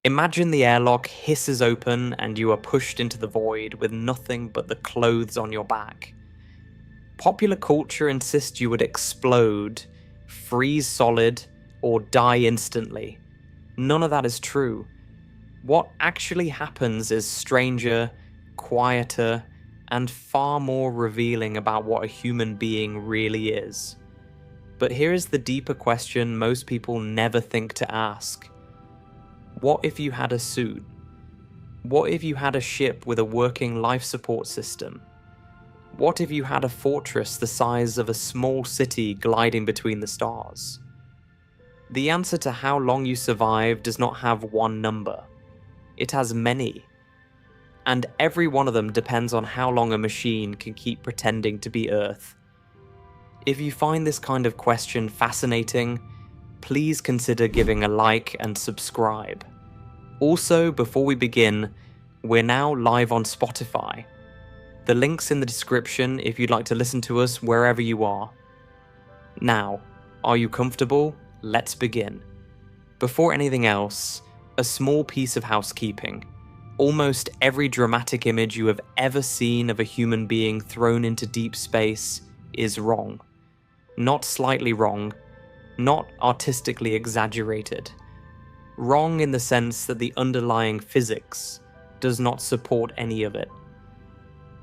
Imagine the airlock hisses open and you are pushed into the void with nothing but the clothes on your back. Popular culture insists you would explode, freeze solid, or die instantly. None of that is true. What actually happens is stranger, quieter, and far more revealing about what a human being really is. But here is the deeper question most people never think to ask. What if you had a suit? What if you had a ship with a working life support system? What if you had a fortress the size of a small city gliding between the stars? The answer to how long you survive does not have one number. It has many. And every one of them depends on how long a machine can keep pretending to be Earth. If you find this kind of question fascinating, please consider giving a like and subscribe. Also, before we begin, we're now live on Spotify. The link's in the description if you'd like to listen to us wherever you are. Now, are you comfortable? Let's begin. Before anything else, a small piece of housekeeping. Almost every dramatic image you have ever seen of a human being thrown into deep space is wrong. Not slightly wrong, not artistically exaggerated. Wrong in the sense that the underlying physics does not support any of it.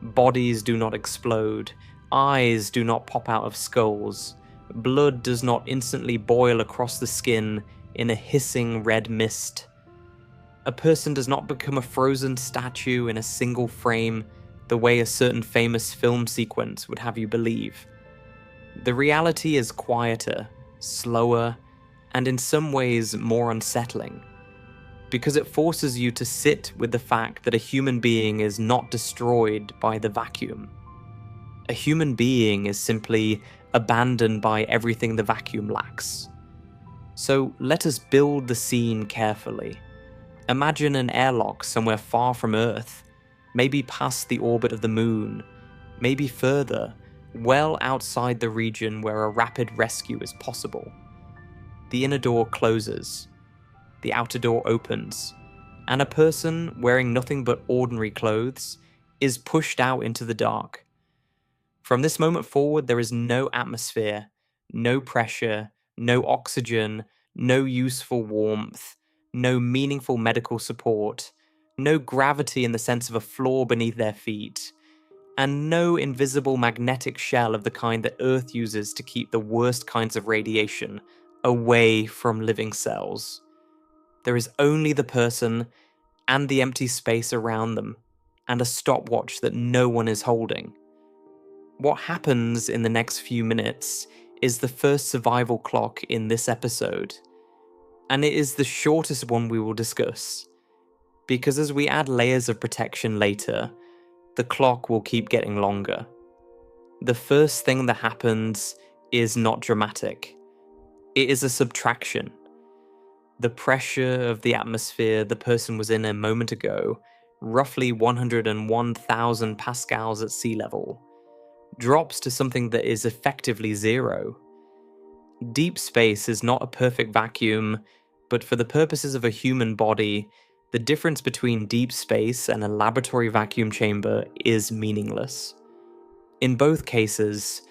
Bodies do not explode, eyes do not pop out of skulls, blood does not instantly boil across the skin in a hissing red mist. A person does not become a frozen statue in a single frame the way a certain famous film sequence would have you believe. The reality is quieter, slower, and in some ways more unsettling, because it forces you to sit with the fact that a human being is not destroyed by the vacuum. A human being is simply abandoned by everything the vacuum lacks. So let us build the scene carefully. Imagine an airlock somewhere far from Earth, maybe past the orbit of the moon, maybe further, well outside the region where a rapid rescue is possible. The inner door closes, the outer door opens, and a person wearing nothing but ordinary clothes is pushed out into the dark. From this moment forward, there is no atmosphere, no pressure, no oxygen, no useful warmth, no meaningful medical support, no gravity in the sense of a floor beneath their feet, and no invisible magnetic shell of the kind that Earth uses to keep the worst kinds of radiation away from living cells. There is only the person and the empty space around them, and a stopwatch that no one is holding. What happens in the next few minutes is the first survival clock in this episode, and it is the shortest one we will discuss, because as we add layers of protection later, the clock will keep getting longer. The first thing that happens is not dramatic. It is a subtraction. The pressure of the atmosphere the person was in a moment ago, roughly 101,000 pascals at sea level, drops to something that is effectively zero. Deep space is not a perfect vacuum, but for the purposes of a human body, the difference between deep space and a laboratory vacuum chamber is meaningless. In both cases,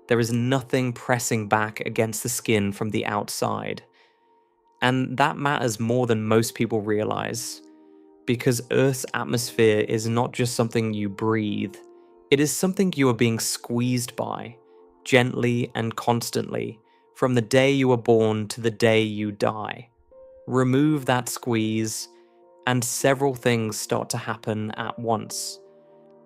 there is nothing pressing back against the skin from the outside. And that matters more than most people realize, because Earth's atmosphere is not just something you breathe, it is something you are being squeezed by, gently and constantly, from the day you are born to the day you die. Remove that squeeze, and several things start to happen at once.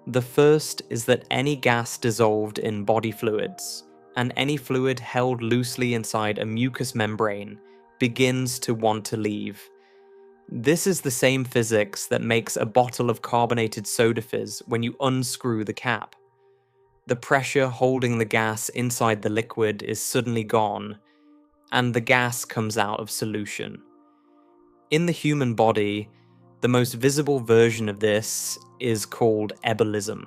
The first is that any gas dissolved in body fluids, and any fluid held loosely inside a mucous membrane, begins to want to leave. This is the same physics that makes a bottle of carbonated soda fizz when you unscrew the cap. The pressure holding the gas inside the liquid is suddenly gone, and the gas comes out of solution. In the human body, the most visible version of this is called ebulism.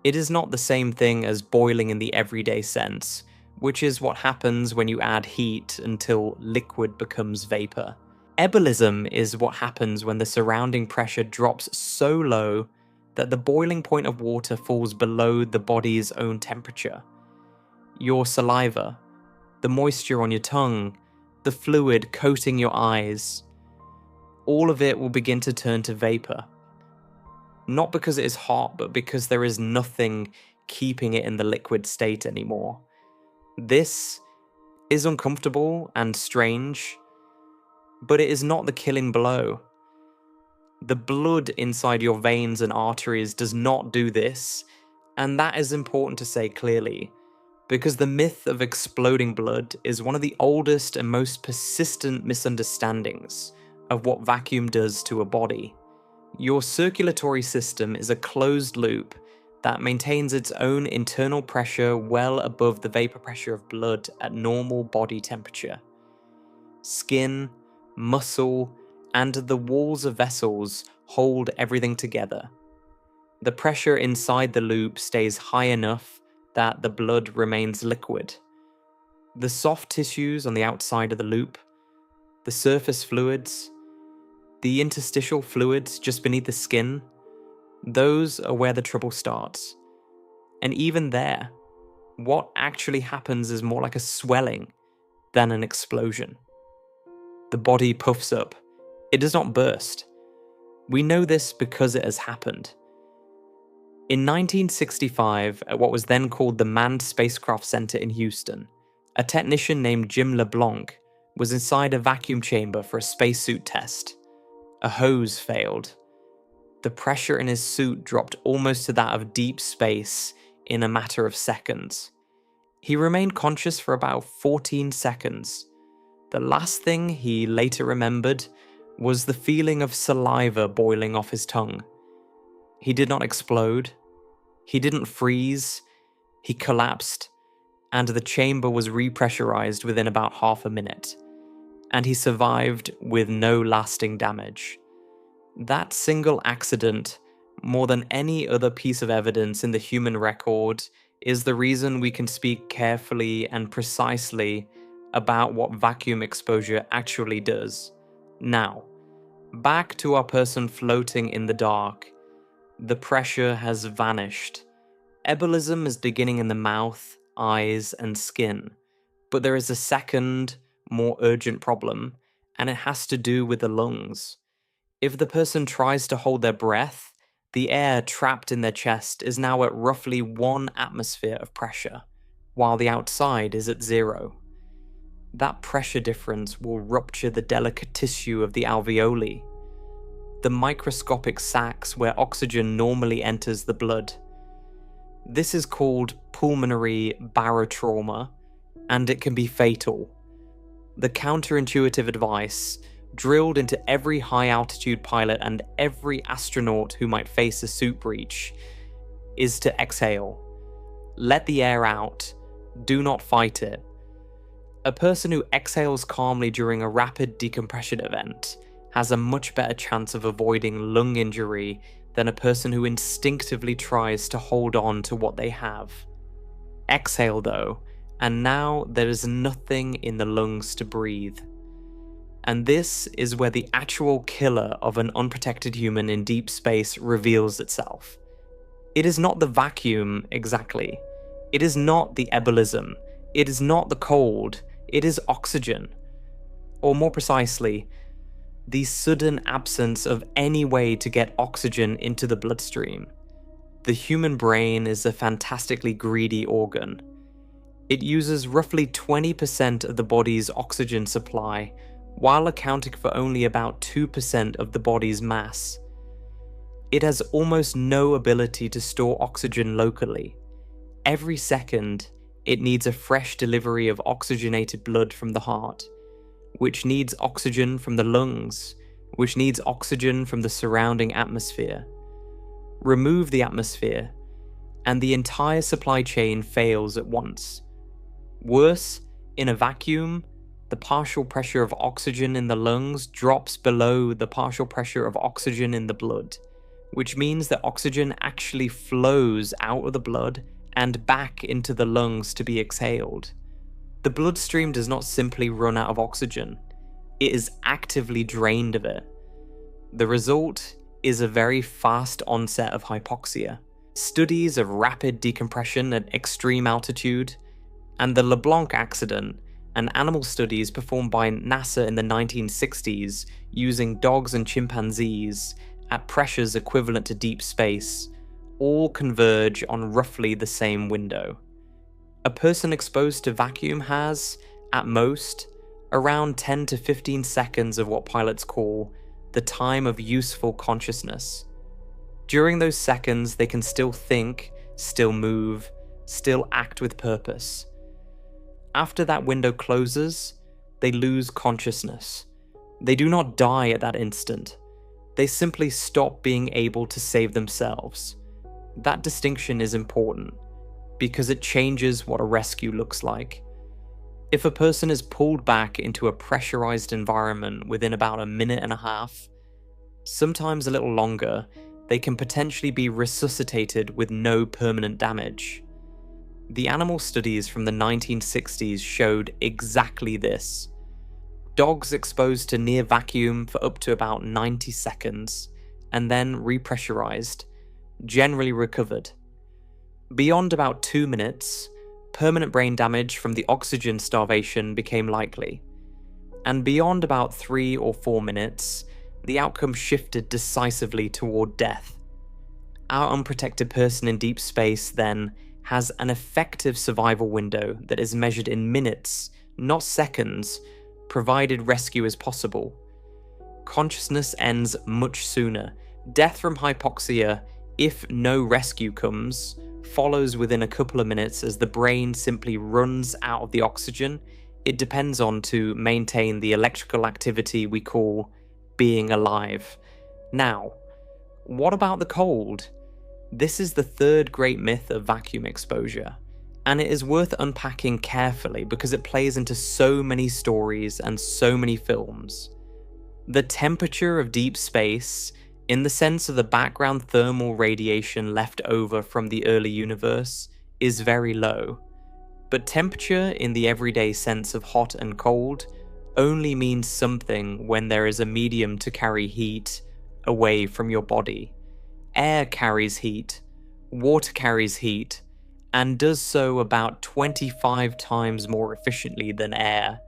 It is not the same thing as boiling in the everyday sense, which is what happens when you add heat until liquid becomes vapor. Ebullition is what happens when the surrounding pressure drops so low that the boiling point of water falls below the body's own temperature. Your saliva, the moisture on your tongue, the fluid coating your eyes, all of it will begin to turn to vapor. Not because it is hot, but because there is nothing keeping it in the liquid state anymore. This is uncomfortable and strange, but it is not the killing blow. The blood inside your veins and arteries does not do this, and that is important to say clearly, because the myth of exploding blood is one of the oldest and most persistent misunderstandings of what vacuum does to a body. Your circulatory system is a closed loop that maintains its own internal pressure well above the vapor pressure of blood at normal body temperature. Skin, muscle, and the walls of vessels hold everything together. The pressure inside the loop stays high enough that the blood remains liquid. The soft tissues on the outside of the loop, the surface fluids, the interstitial fluids just beneath the skin, those are where the trouble starts. And even there, what actually happens is more like a swelling than an explosion. The body puffs up. It does not burst. We know this because it has happened. In 1965, at what was then called the Manned Spacecraft Center in Houston, a technician named Jim LeBlanc was inside a vacuum chamber for a spacesuit test. A hose failed. The pressure in his suit dropped almost to that of deep space in a matter of seconds. He remained conscious for about 14 seconds. The last thing he later remembered was the feeling of saliva boiling off his tongue. He did not explode. He didn't freeze. He collapsed, and the chamber was repressurized within about half a minute, and he survived with no lasting damage. That single accident, more than any other piece of evidence in the human record, is the reason we can speak carefully and precisely about what vacuum exposure actually does. Now, back to our person floating in the dark. The pressure has vanished. Ebullition is beginning in the mouth, eyes, and skin. But there is a second, more urgent problem, and it has to do with the lungs. If the person tries to hold their breath, the air trapped in their chest is now at roughly 1 atmosphere of pressure, while the outside is at 0. That pressure difference will rupture the delicate tissue of the alveoli, the microscopic sacs where oxygen normally enters the blood. This is called pulmonary barotrauma, and it can be fatal. The counterintuitive advice, drilled into every high-altitude pilot and every astronaut who might face a suit breach, is to exhale. Let the air out. Do not fight it. A person who exhales calmly during a rapid decompression event has a much better chance of avoiding lung injury than a person who instinctively tries to hold on to what they have. Exhale though, and now there is nothing in the lungs to breathe. And this is where the actual killer of an unprotected human in deep space reveals itself. It is not the vacuum exactly. It is not the ebullition. It is not the cold. It is oxygen. Or more precisely, the sudden absence of any way to get oxygen into the bloodstream. The human brain is a fantastically greedy organ. It uses roughly 20% of the body's oxygen supply, while accounting for only about 2% of the body's mass. It has almost no ability to store oxygen locally. Every second, it needs a fresh delivery of oxygenated blood from the heart, which needs oxygen from the lungs, which needs oxygen from the surrounding atmosphere. Remove the atmosphere, and the entire supply chain fails at once. Worse, in a vacuum, the partial pressure of oxygen in the lungs drops below the partial pressure of oxygen in the blood, which means that oxygen actually flows out of the blood and back into the lungs to be exhaled. The bloodstream does not simply run out of oxygen. it is actively drained of it. The result is a very fast onset of hypoxia. Studies of rapid decompression at extreme altitude, and the LeBlanc accident, and animal studies performed by NASA in the 1960s using dogs and chimpanzees at pressures equivalent to deep space, all converge on roughly the same window. A person exposed to vacuum has, at most, around 10 to 15 seconds of what pilots call the time of useful consciousness. During those seconds, they can still think, still move, still act with purpose. After that window closes, they lose consciousness. They do not die at that instant. They simply stop being able to save themselves. That distinction is important, because it changes what a rescue looks like. If a person is pulled back into a pressurized environment within about a minute and a half, sometimes a little longer, they can potentially be resuscitated with no permanent damage. The animal studies from the 1960s showed exactly this. Dogs exposed to near vacuum for up to about 90 seconds, and then repressurized, generally recovered. Beyond about 2 minutes, permanent brain damage from the oxygen starvation became likely. And beyond about 3 or 4 minutes, the outcome shifted decisively toward death. Our unprotected person in deep space, then, has an effective survival window that is measured in minutes, not seconds, provided rescue is possible. Consciousness ends much sooner. Death from hypoxia, if no rescue comes, follows within a couple of minutes as the brain simply runs out of the oxygen it depends on to maintain the electrical activity we call being alive. Now, what about the cold? This is the third great myth of vacuum exposure, and it is worth unpacking carefully because it plays into so many stories and so many films. The temperature of deep space, in the sense of the background thermal radiation left over from the early universe, is very low. But temperature in the everyday sense of hot and cold only means something when there is a medium to carry heat away from your body. Air carries heat, water carries heat, and does so about 25 times more efficiently than air,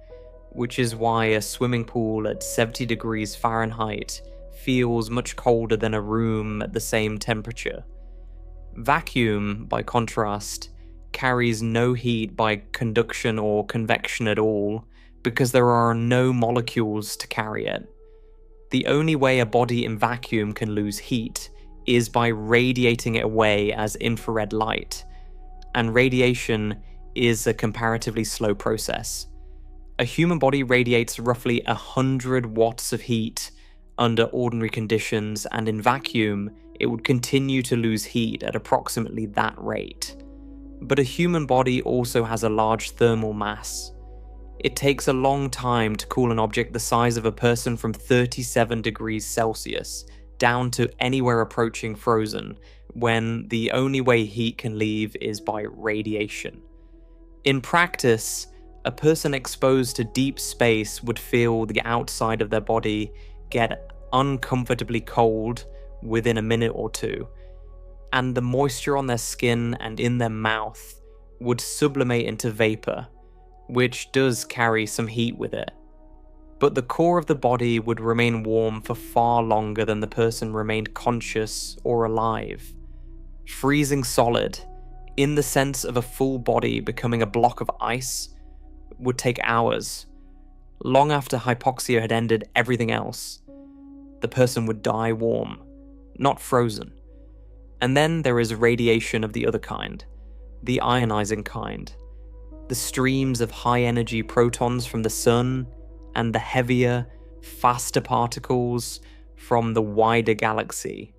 which is why a swimming pool at 70 degrees Fahrenheit feels much colder than a room at the same temperature. Vacuum, by contrast, carries no heat by conduction or convection at all, because there are no molecules to carry it. The only way a body in vacuum can lose heat is by radiating it away as infrared light, and radiation is a comparatively slow process. A human body radiates roughly 100 watts of heat under ordinary conditions, and in vacuum, it would continue to lose heat at approximately that rate. But a human body also has a large thermal mass. It takes a long time to cool an object the size of a person from 37 degrees Celsius down to anywhere approaching frozen, when the only way heat can leave is by radiation. In practice, a person exposed to deep space would feel the outside of their body get uncomfortably cold within a minute or two, and the moisture on their skin and in their mouth would sublimate into vapor, which does carry some heat with it. But the core of the body would remain warm for far longer than the person remained conscious or alive. Freezing solid, in the sense of a full body becoming a block of ice, would take hours. Long after hypoxia had ended everything else, the person would die warm, not frozen. And then there is radiation of the other kind, the ionizing kind. The streams of high-energy protons from the sun and the heavier, faster particles from the wider galaxy.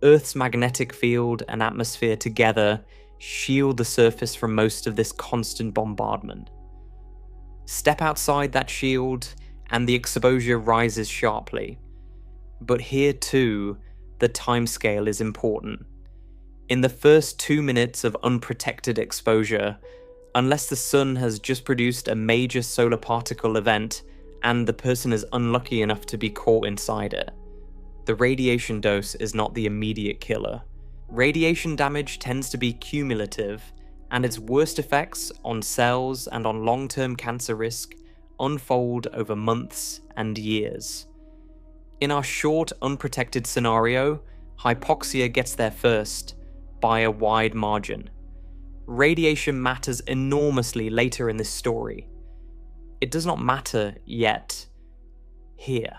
Earth's magnetic field and atmosphere together shield the surface from most of this constant bombardment. Step outside that shield and the exposure rises sharply. But here too, the timescale is important. In the first 2 minutes of unprotected exposure, unless the sun has just produced a major solar particle event and the person is unlucky enough to be caught inside it. The radiation dose is not the immediate killer. Radiation damage tends to be cumulative, and its worst effects on cells and on long-term cancer risk unfold over months and years. In our short, unprotected scenario, hypoxia gets there first, by a wide margin. Radiation matters enormously later in this story. It does not matter yet here.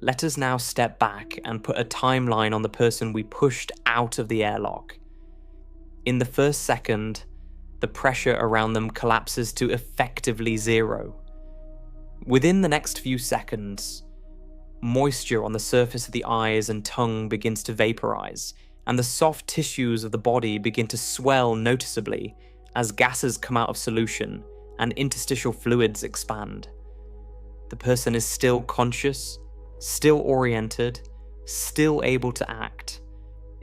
Let us now step back and put a timeline on the person we pushed out of the airlock. In the first second, the pressure around them collapses to effectively zero. Within the next few seconds, moisture on the surface of the eyes and tongue begins to vaporize, and the soft tissues of the body begin to swell noticeably as gases come out of solution and interstitial fluids expand. The person is still conscious, still oriented, still able to act.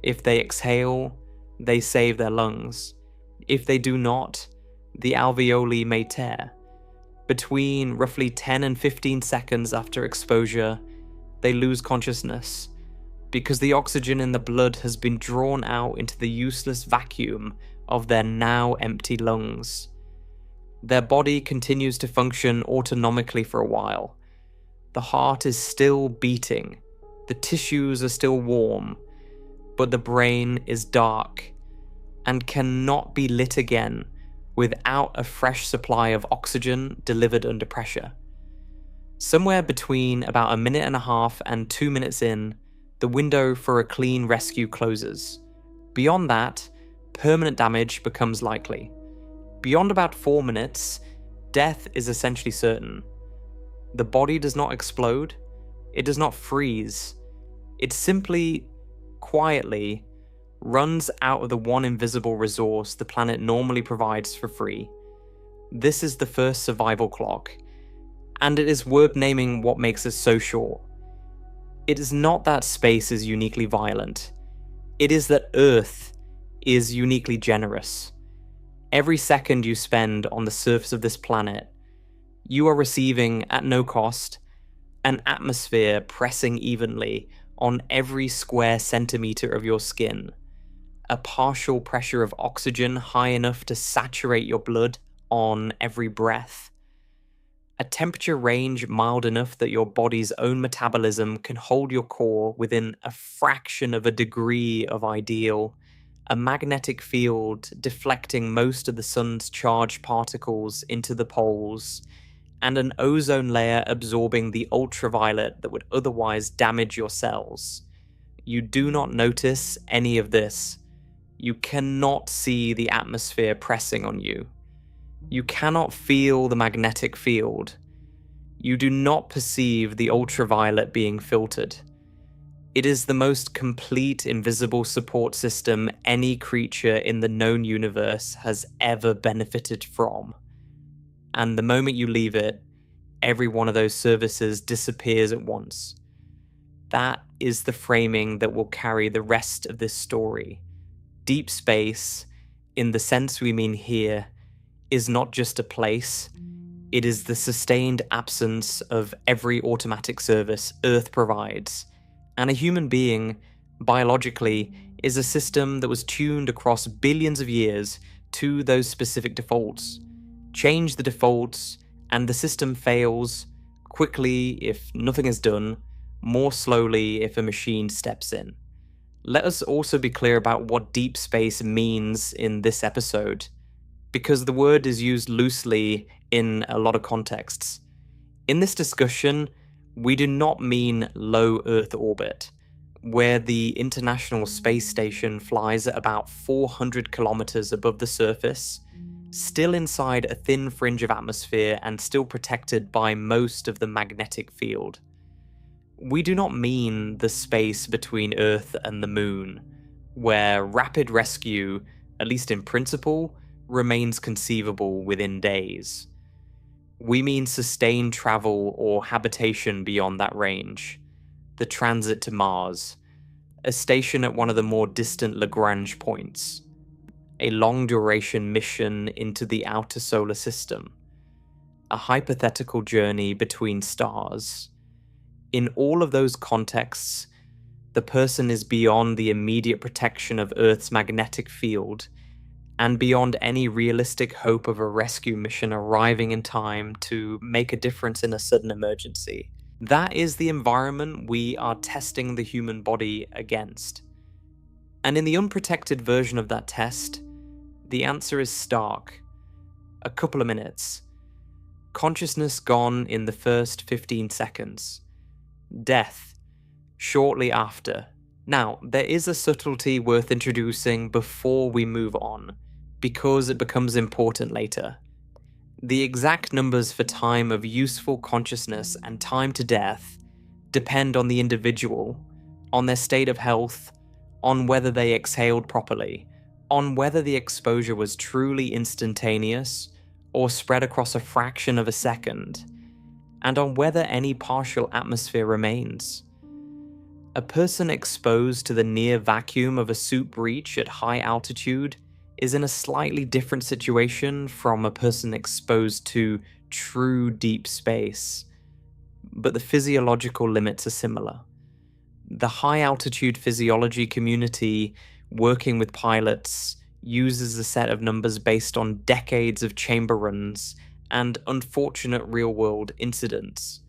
If they exhale, they save their lungs. If they do not, the alveoli may tear. Between roughly 10 and 15 seconds after exposure, they lose consciousness, because the oxygen in the blood has been drawn out into the useless vacuum of their now empty lungs. Their body continues to function autonomically for a while. The heart is still beating, the tissues are still warm, but the brain is dark and cannot be lit again without a fresh supply of oxygen delivered under pressure. Somewhere between about 1.5 minutes and 2 minutes in, the window for a clean rescue closes. Beyond that, permanent damage becomes likely. Beyond about 4 minutes, death is essentially certain. The body does not explode, it does not freeze. It simply, quietly, runs out of the one invisible resource the planet normally provides for free. This is the first survival clock, and it is worth naming what makes it so short. It is not that space is uniquely violent. It is that Earth is uniquely generous. Every second you spend on the surface of this planet, you are receiving, at no cost, an atmosphere pressing evenly on every square centimeter of your skin, a partial pressure of oxygen high enough to saturate your blood on every breath, a temperature range mild enough that your body's own metabolism can hold your core within a fraction of a degree of ideal, a magnetic field deflecting most of the sun's charged particles into the poles, and an ozone layer absorbing the ultraviolet that would otherwise damage your cells. You do not notice any of this. You cannot see the atmosphere pressing on you. You cannot feel the magnetic field. You do not perceive the ultraviolet being filtered. It is the most complete invisible support system any creature in the known universe has ever benefited from. And the moment you leave it, every one of those services disappears at once. That is the framing that will carry the rest of this story. Deep space, in the sense we mean here, is not just a place. It is the sustained absence of every automatic service Earth provides. And a human being, biologically, is a system that was tuned across billions of years to those specific defaults. Change the defaults, and the system fails, quickly if nothing is done, more slowly if a machine steps in. Let us also be clear about what deep space means in this episode, because the word is used loosely in a lot of contexts. In this discussion, we do not mean low Earth orbit, where the International Space Station flies at about 400 kilometers above the surface, still inside a thin fringe of atmosphere and still protected by most of the magnetic field. We do not mean the space between Earth and the Moon, where rapid rescue, at least in principle, remains conceivable within days. We mean sustained travel or habitation beyond that range, the transit to Mars, a station at one of the more distant Lagrange points, a long-duration mission into the outer solar system. a hypothetical journey between stars. In all of those contexts, the person is beyond the immediate protection of Earth's magnetic field and beyond any realistic hope of a rescue mission arriving in time to make a difference in a sudden emergency. That is the environment we are testing the human body against. And in the unprotected version of that test, the answer is stark. A couple of minutes. Consciousness gone in the first 15 seconds. Death shortly after. Now, there is a subtlety worth introducing before we move on, because it becomes important later. The exact numbers for time of useful consciousness and time to death depend on the individual, on their state of health, on whether they exhaled properly, on whether the exposure was truly instantaneous or spread across a fraction of a second, and on whether any partial atmosphere remains. A person exposed to the near vacuum of a suit breach at high altitude is in a slightly different situation from a person exposed to true deep space, but the physiological limits are similar. The high-altitude physiology community, working with pilots, uses a set of numbers based on decades of chamber runs and unfortunate real-world incidents,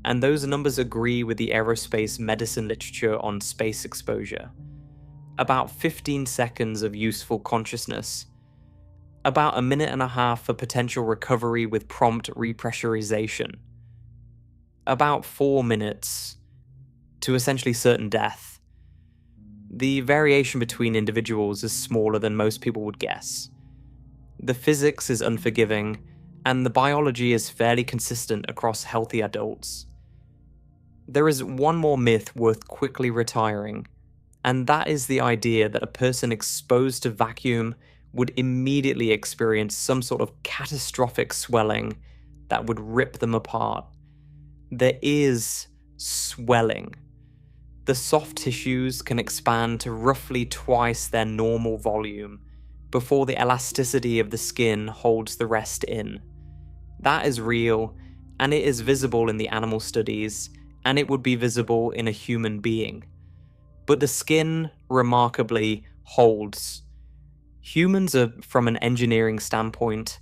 and those numbers agree with the aerospace medicine literature on space exposure. About 15 seconds of useful consciousness, about a minute and a half for potential recovery with prompt repressurization, about 4 minutes to essentially certain death. The variation between individuals is smaller than most people would guess. The physics is unforgiving, and the biology is fairly consistent across healthy adults. There is one more myth worth quickly retiring, and that is the idea that a person exposed to vacuum would immediately experience some sort of catastrophic swelling that would rip them apart. There is swelling. The soft tissues can expand to roughly twice their normal volume before the elasticity of the skin holds the rest in. That is real, and it is visible in the animal studies, and it would be visible in a human being. But the skin, remarkably, holds. Humans are, from an engineering standpoint,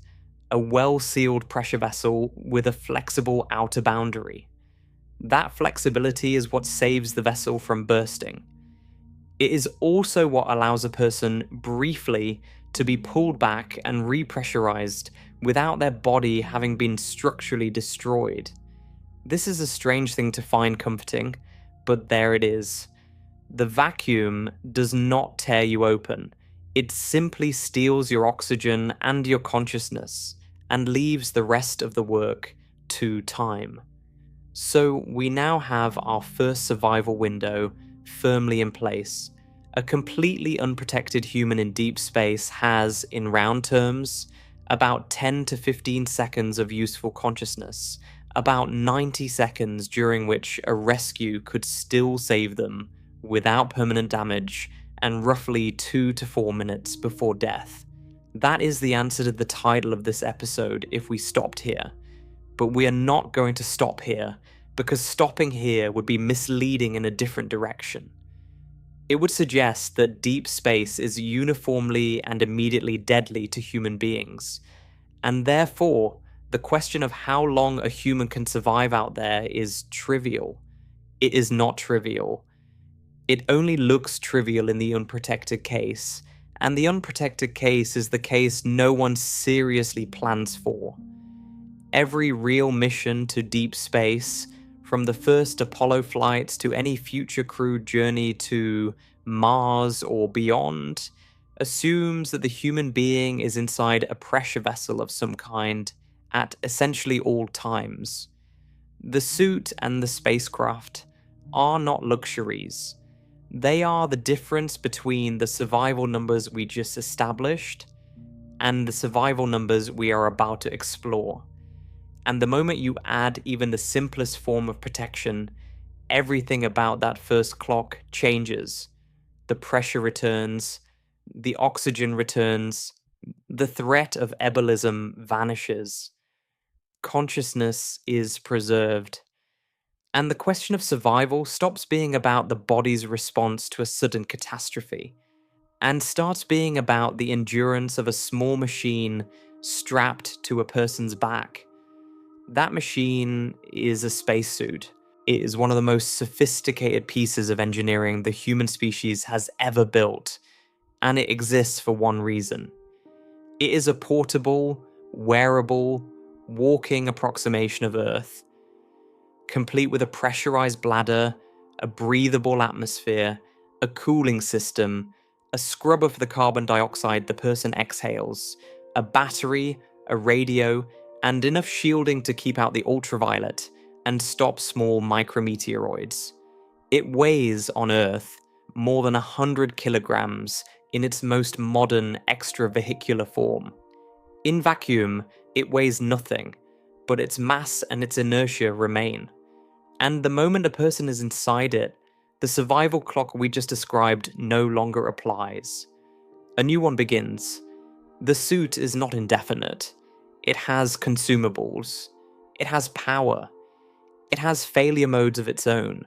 a well-sealed pressure vessel with a flexible outer boundary. That flexibility is what saves the vessel from bursting. It is also what allows a person briefly to be pulled back and repressurized without their body having been structurally destroyed. This is a strange thing to find comforting, but there it is. The vacuum does not tear you open. It simply steals your oxygen and your consciousness and leaves the rest of the work to time. So we now have our first survival window firmly in place. A completely unprotected human in deep space has, in round terms, about 10 to 15 seconds of useful consciousness, about 90 seconds during which a rescue could still save them without permanent damage, and roughly 2 to 4 minutes before death. That is the answer to the title of this episode if we stopped here. But we are not going to stop here, because stopping here would be misleading in a different direction. It would suggest that deep space is uniformly and immediately deadly to human beings, and therefore, the question of how long a human can survive out there is trivial. It is not trivial. It only looks trivial in the unprotected case, and the unprotected case is the case no one seriously plans for. Every real mission to deep space, from the first Apollo flights to any future crewed journey to Mars or beyond, assumes that the human being is inside a pressure vessel of some kind at essentially all times. The suit and the spacecraft are not luxuries. They are the difference between the survival numbers we just established and the survival numbers we are about to explore. And the moment you add even the simplest form of protection, everything about that first clock changes. The pressure returns, the oxygen returns, the threat of embolism vanishes. consciousness is preserved. And the question of survival stops being about the body's response to a sudden catastrophe and starts being about the endurance of a small machine strapped to a person's back. That machine is a spacesuit. It is one of the most sophisticated pieces of engineering the human species has ever built, and it exists for one reason. It is a portable, wearable, walking approximation of Earth, complete with a pressurized bladder, a breathable atmosphere, a cooling system, a scrubber for the carbon dioxide the person exhales, a battery, a radio, and enough shielding to keep out the ultraviolet and stop small micrometeoroids. It weighs, on Earth, more than 100 kilograms in its most modern extravehicular form. In vacuum, it weighs nothing, but its mass and its inertia remain. And the moment a person is inside it, the survival clock we just described no longer applies. A new one begins. The suit is not indefinite. It has consumables. It has power. It has failure modes of its own.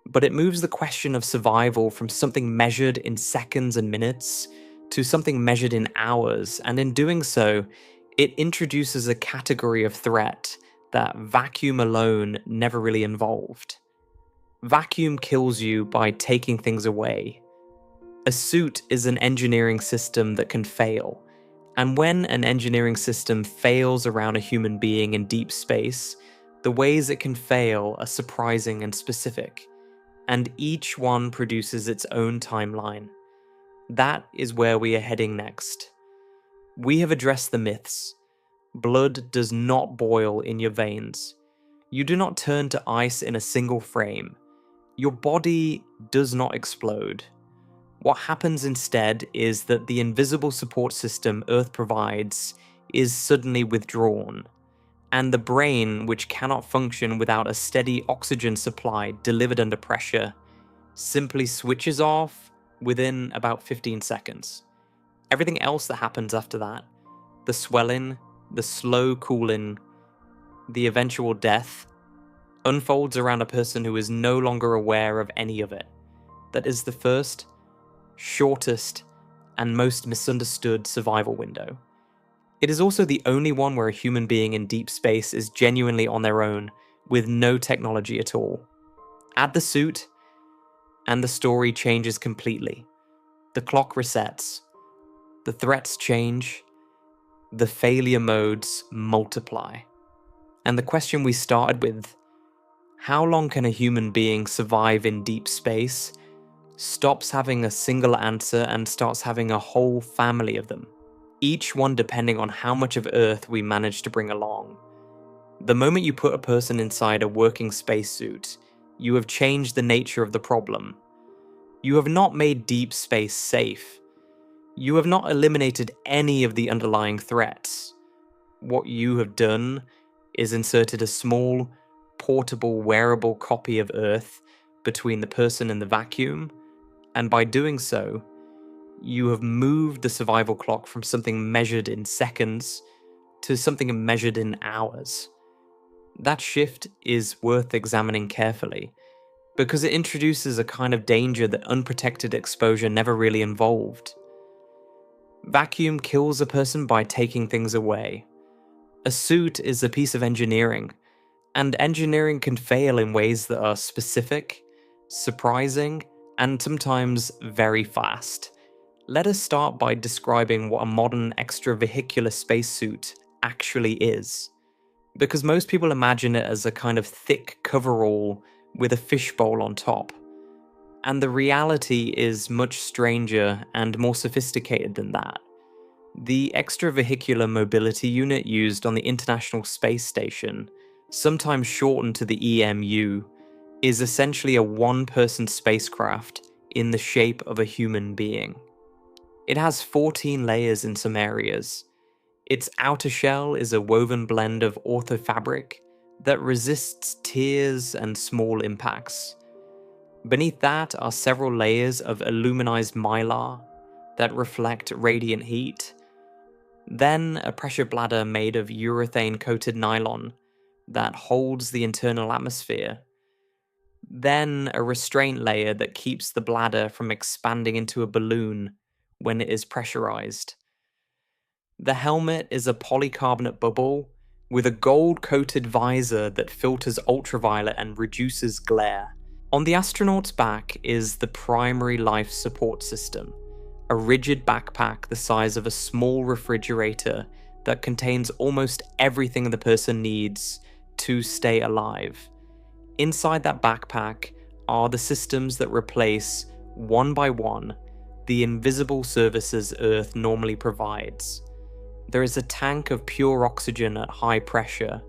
But it moves the question of survival from something measured in seconds and minutes to something measured in hours, and in doing so, it introduces a category of threat that vacuum alone never really involved. Vacuum kills you by taking things away. A suit is an engineering system that can fail, and when an engineering system fails around a human being in deep space, the ways it can fail are surprising and specific, and each one produces its own timeline. That is where we are heading next. We have addressed the myths. Blood does not boil in your veins. You do not turn to ice in a single frame. Your body does not explode. What happens instead is that the invisible support system Earth provides is suddenly withdrawn, and the brain, which cannot function without a steady oxygen supply delivered under pressure, simply switches off within about 15 seconds. Everything else that happens after that, the swelling, the slow cooling, the eventual death, unfolds around a person who is no longer aware of any of it. That is the first, shortest, and most misunderstood survival window. It is also the only one where a human being in deep space is genuinely on their own, with no technology at all. Add the suit, and the story changes completely. The clock resets. The threats change. The failure modes multiply. And the question we started with, how long can a human being survive in deep space, stops having a single answer and starts having a whole family of them, each one depending on how much of Earth we manage to bring along. The moment you put a person inside a working spacesuit, you have changed the nature of the problem. You have not made deep space safe. You have not eliminated any of the underlying threats. What you have done is inserted a small, portable, wearable copy of Earth between the person and the vacuum, and by doing so, you have moved the survival clock from something measured in seconds to something measured in hours. That shift is worth examining carefully, because it introduces a kind of danger that unprotected exposure never really involved. Vacuum kills a person by taking things away. A suit is a piece of engineering, and engineering can fail in ways that are specific, surprising, and sometimes very fast. Let us start by describing what a modern extravehicular spacesuit actually is, because most people imagine it as a kind of thick coverall with a fishbowl on top. And the reality is much stranger and more sophisticated than that. The extravehicular mobility unit used on the International Space Station, sometimes shortened to the EMU, is essentially a one-person spacecraft in the shape of a human being. It has 14 layers in some areas. Its outer shell is a woven blend of orthofabric that resists tears and small impacts. Beneath that are several layers of aluminized mylar that reflect radiant heat. Then a pressure bladder made of urethane-coated nylon that holds the internal atmosphere. Then a restraint layer that keeps the bladder from expanding into a balloon when it is pressurized. The helmet is a polycarbonate bubble with a gold-coated visor that filters ultraviolet and reduces glare. On the astronaut's back is the primary life support system, a rigid backpack the size of a small refrigerator that contains almost everything the person needs to stay alive. Inside that backpack are the systems that replace, one by one, the invisible services Earth normally provides. There is a tank of pure oxygen at high pressure,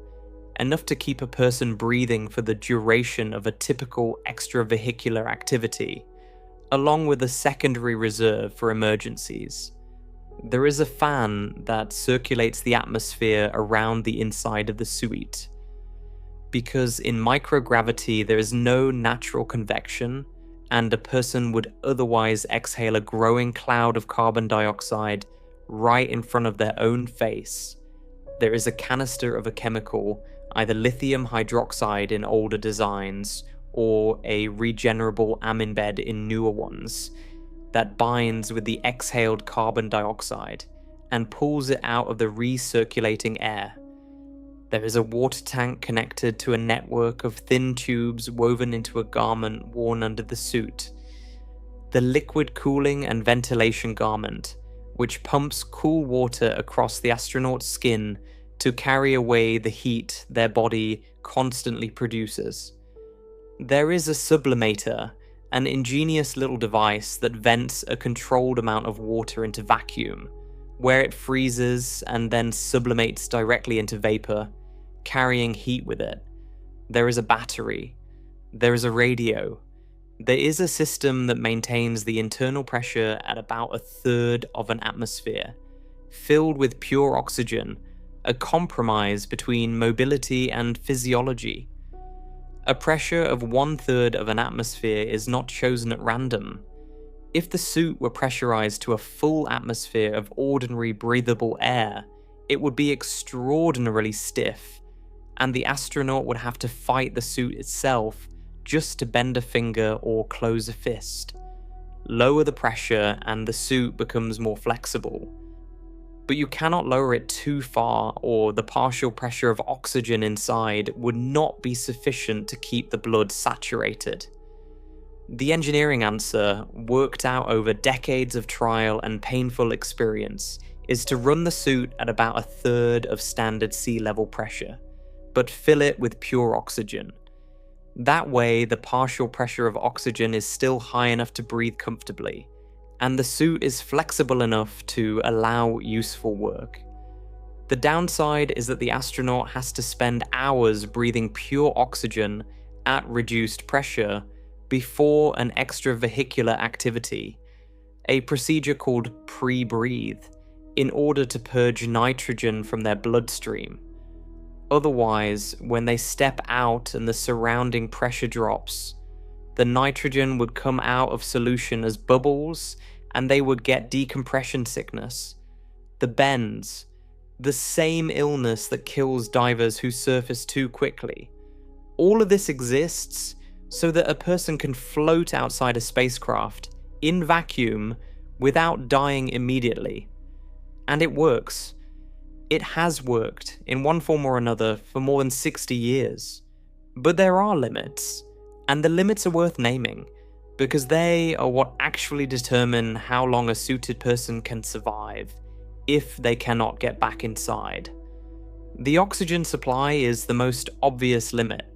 enough to keep a person breathing for the duration of a typical extravehicular activity, along with a secondary reserve for emergencies. There is a fan that circulates the atmosphere around the inside of the suite. Because in microgravity there is no natural convection, and a person would otherwise exhale a growing cloud of carbon dioxide right in front of their own face, there is a canister of a chemical, either lithium hydroxide in older designs, or a regenerable amine bed in newer ones, that binds with the exhaled carbon dioxide and pulls it out of the recirculating air. There is a water tank connected to a network of thin tubes woven into a garment worn under the suit. The liquid cooling and ventilation garment, which pumps cool water across the astronaut's skin to carry away the heat their body constantly produces. There is a sublimator, an ingenious little device that vents a controlled amount of water into vacuum, where it freezes and then sublimates directly into vapor, carrying heat with it. There is a battery. There is a radio. There is a system that maintains the internal pressure at about 1/3 of an atmosphere, filled with pure oxygen, a compromise between mobility and physiology. A pressure of 1/3 of an atmosphere is not chosen at random. If the suit were pressurized to a full atmosphere of ordinary breathable air, it would be extraordinarily stiff, and the astronaut would have to fight the suit itself just to bend a finger or close a fist. Lower the pressure and the suit becomes more flexible. But you cannot lower it too far, or the partial pressure of oxygen inside would not be sufficient to keep the blood saturated. The engineering answer, worked out over decades of trial and painful experience, is to run the suit at about 1/3 of standard sea level pressure, but fill it with pure oxygen. That way, the partial pressure of oxygen is still high enough to breathe comfortably, and the suit is flexible enough to allow useful work. The downside is that the astronaut has to spend hours breathing pure oxygen at reduced pressure before an extravehicular activity, a procedure called pre-breathe, in order to purge nitrogen from their bloodstream. Otherwise, when they step out and the surrounding pressure drops, the nitrogen would come out of solution as bubbles, and they would get decompression sickness, the bends, the same illness that kills divers who surface too quickly. All of this exists so that a person can float outside a spacecraft in vacuum without dying immediately. And it works. It has worked, in one form or another, for more than 60 years. But there are limits, and the limits are worth naming, because they are what actually determine how long a suited person can survive, if they cannot get back inside. The oxygen supply is the most obvious limit.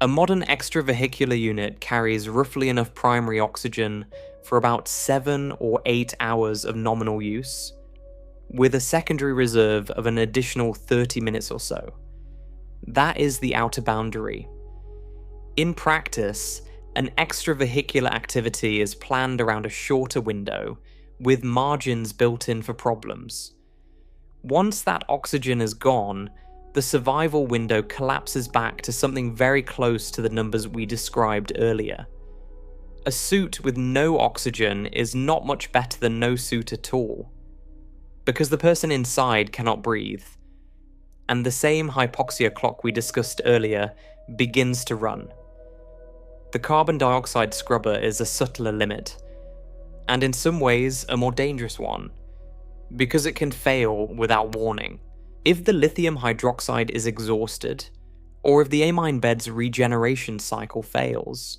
A modern extravehicular unit carries roughly enough primary oxygen for about 7 or 8 hours of nominal use, with a secondary reserve of an additional 30 minutes or so. That is the outer boundary. In practice, an extravehicular activity is planned around a shorter window, with margins built in for problems. Once that oxygen is gone, the survival window collapses back to something very close to the numbers we described earlier. A suit with no oxygen is not much better than no suit at all. because the person inside cannot breathe, and the same hypoxia clock we discussed earlier begins to run. The carbon dioxide scrubber is a subtler limit, and in some ways a more dangerous one, because it can fail without warning. If the lithium hydroxide is exhausted, or if the amine bed's regeneration cycle fails,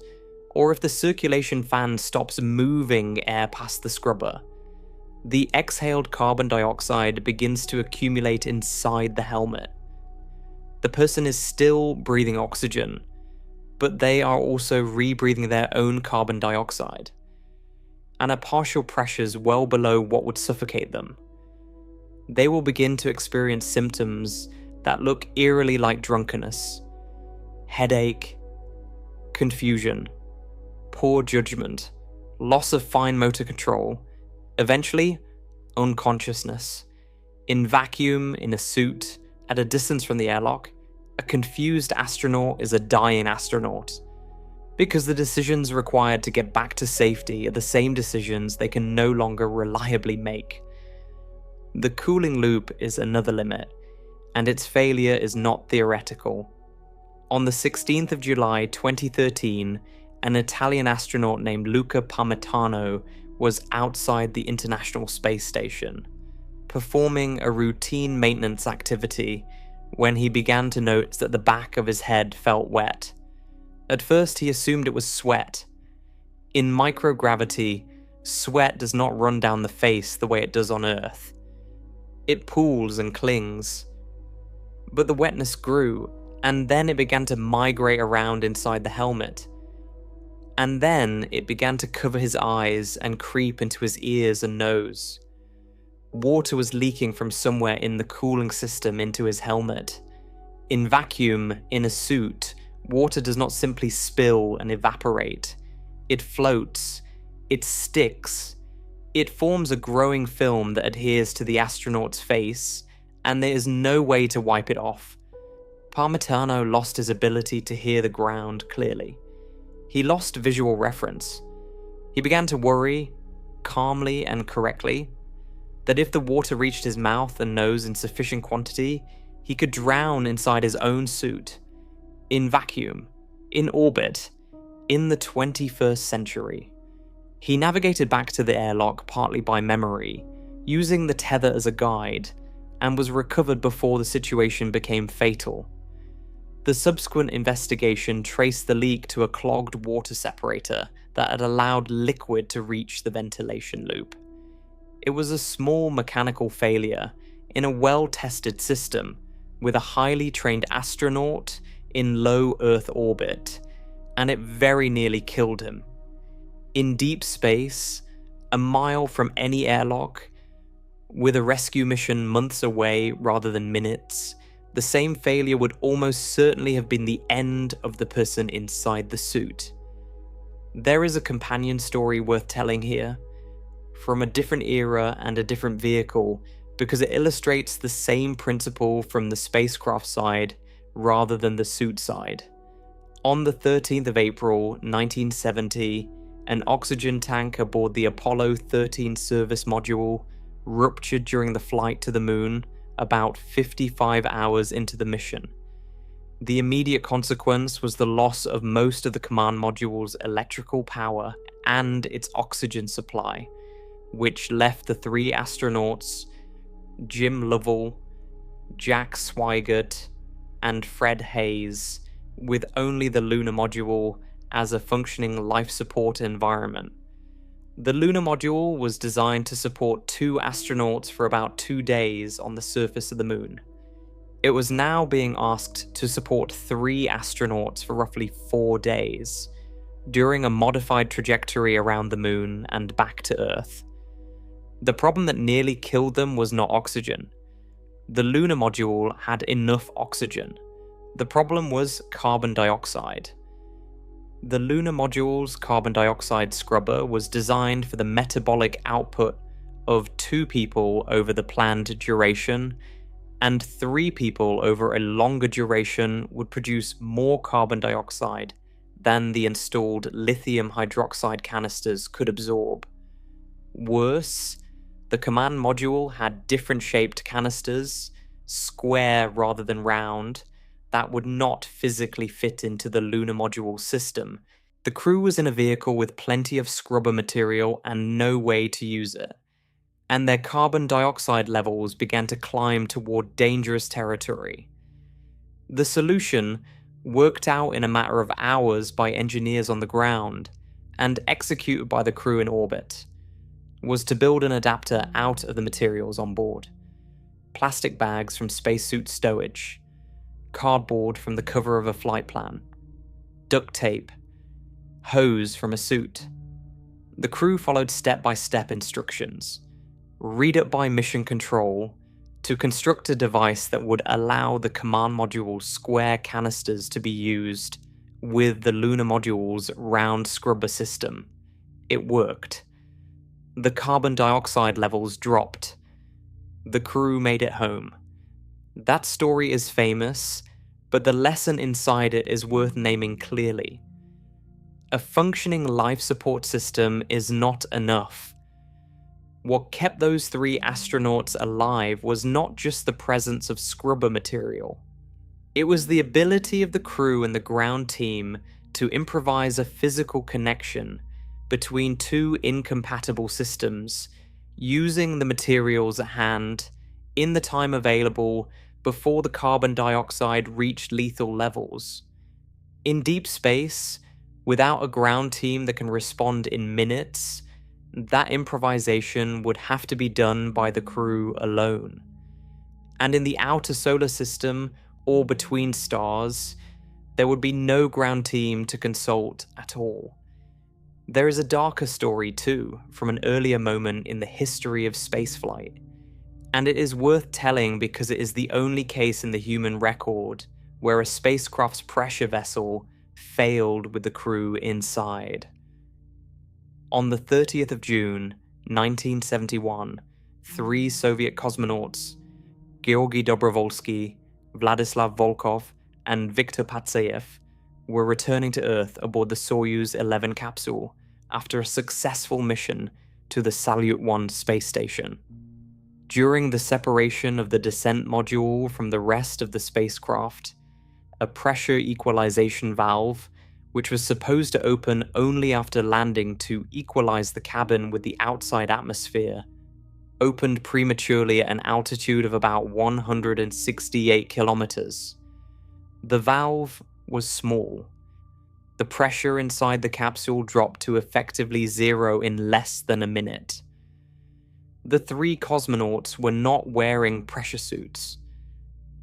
or if the circulation fan stops moving air past the scrubber, the exhaled carbon dioxide begins to accumulate inside the helmet. The person is still breathing oxygen, but they are also rebreathing their own carbon dioxide, and at partial pressures well below what would suffocate them. They will begin to experience symptoms that look eerily like drunkenness, headache, confusion, poor judgment, loss of fine motor control, eventually unconsciousness. In vacuum, in a suit, at a distance from the airlock, a confused astronaut is a dying astronaut, because the decisions required to get back to safety are the same decisions they can no longer reliably make. The cooling loop is another limit, and its failure is not theoretical. On the 16th of July 2013, an Italian astronaut named Luca Parmitano was outside the International Space Station, performing a routine maintenance activity when he began to notice that the back of his head felt wet. At first he assumed it was sweat. In microgravity, sweat does not run down the face the way it does on Earth. It pools and clings. But the wetness grew, and then it began to migrate around inside the helmet. And then it began to cover his eyes and creep into his ears and nose. Water was leaking from somewhere in the cooling system into his helmet. In vacuum, in a suit, water does not simply spill and evaporate. It floats. It sticks. It forms a growing film that adheres to the astronaut's face, and there is no way to wipe it off. Parmitano lost his ability to hear the ground clearly. He lost visual reference. He began to worry, calmly and correctly, that if the water reached his mouth and nose in sufficient quantity, he could drown inside his own suit, in vacuum, in orbit, in the 21st century. He navigated back to the airlock partly by memory, using the tether as a guide, and was recovered before the situation became fatal. The subsequent investigation traced the leak to a clogged water separator that had allowed liquid to reach the ventilation loop. It was a small mechanical failure in a well-tested system with a highly trained astronaut in low Earth orbit, and it very nearly killed him. In deep space, a mile from any airlock, with a rescue mission months away rather than minutes, the same failure would almost certainly have been the end of the person inside the suit. There is a companion story worth telling here, from a different era and a different vehicle, because it illustrates the same principle from the spacecraft side rather than the suit side. On the 13th of April 1970, an oxygen tank aboard the Apollo 13 service module ruptured during the flight to the moon about 55 hours into the mission. The immediate consequence was the loss of most of the command module's electrical power and its oxygen supply, which left the three astronauts, Jim Lovell, Jack Swigert, and Fred Hayes, with only the lunar module as a functioning life support environment. The lunar module was designed to support 2 astronauts for about 2 days on the surface of the moon. It was now being asked to support 3 astronauts for roughly 4 days, during a modified trajectory around the moon and back to Earth. The problem that nearly killed them was not oxygen. The lunar module had enough oxygen. The problem was carbon dioxide. The lunar module's carbon dioxide scrubber was designed for the metabolic output of 2 people over the planned duration, and 3 people over a longer duration would produce more carbon dioxide than the installed lithium hydroxide canisters could absorb. Worse, The command module had different shaped canisters, square rather than round, that would not physically fit into the lunar module system. The crew was in a vehicle with plenty of scrubber material and no way to use it, and their carbon dioxide levels began to climb toward dangerous territory. The solution, worked out in a matter of hours by engineers on the ground and executed by the crew in orbit, was to build an adapter out of the materials on board. Plastic bags from spacesuit stowage, cardboard from the cover of a flight plan, duct tape, hose from a suit. The crew followed step-by-step instructions, read it by mission control, to construct a device that would allow the command module's square canisters to be used with the lunar module's round scrubber system. It worked. The carbon dioxide levels dropped. The crew made it home. That story is famous, but the lesson inside it is worth naming clearly. A functioning life support system is not enough. What kept those 3 astronauts alive was not just the presence of scrubber material. It was the ability of the crew and the ground team to improvise a physical connection between 2 incompatible systems, using the materials at hand, in the time available, before the carbon dioxide reached lethal levels. In deep space, without a ground team that can respond in minutes, that improvisation would have to be done by the crew alone. And in the outer solar system, or between stars, there would be no ground team to consult at all. There is a darker story too, from an earlier moment in the history of spaceflight, and it is worth telling because it is the only case in the human record where a spacecraft's pressure vessel failed with the crew inside. On the 30th of June, 1971, 3 Soviet cosmonauts, Georgy Dobrovolsky, Vladislav Volkov, and Viktor Patsayev, were returning to Earth aboard the Soyuz 11 capsule after a successful mission to the Salyut 1 space station. During the separation of the descent module from the rest of the spacecraft, a pressure equalization valve, which was supposed to open only after landing to equalize the cabin with the outside atmosphere, opened prematurely at an altitude of about 168 kilometers. The valve was small. The pressure inside the capsule dropped to effectively 0 in less than a minute. The 3 cosmonauts were not wearing pressure suits.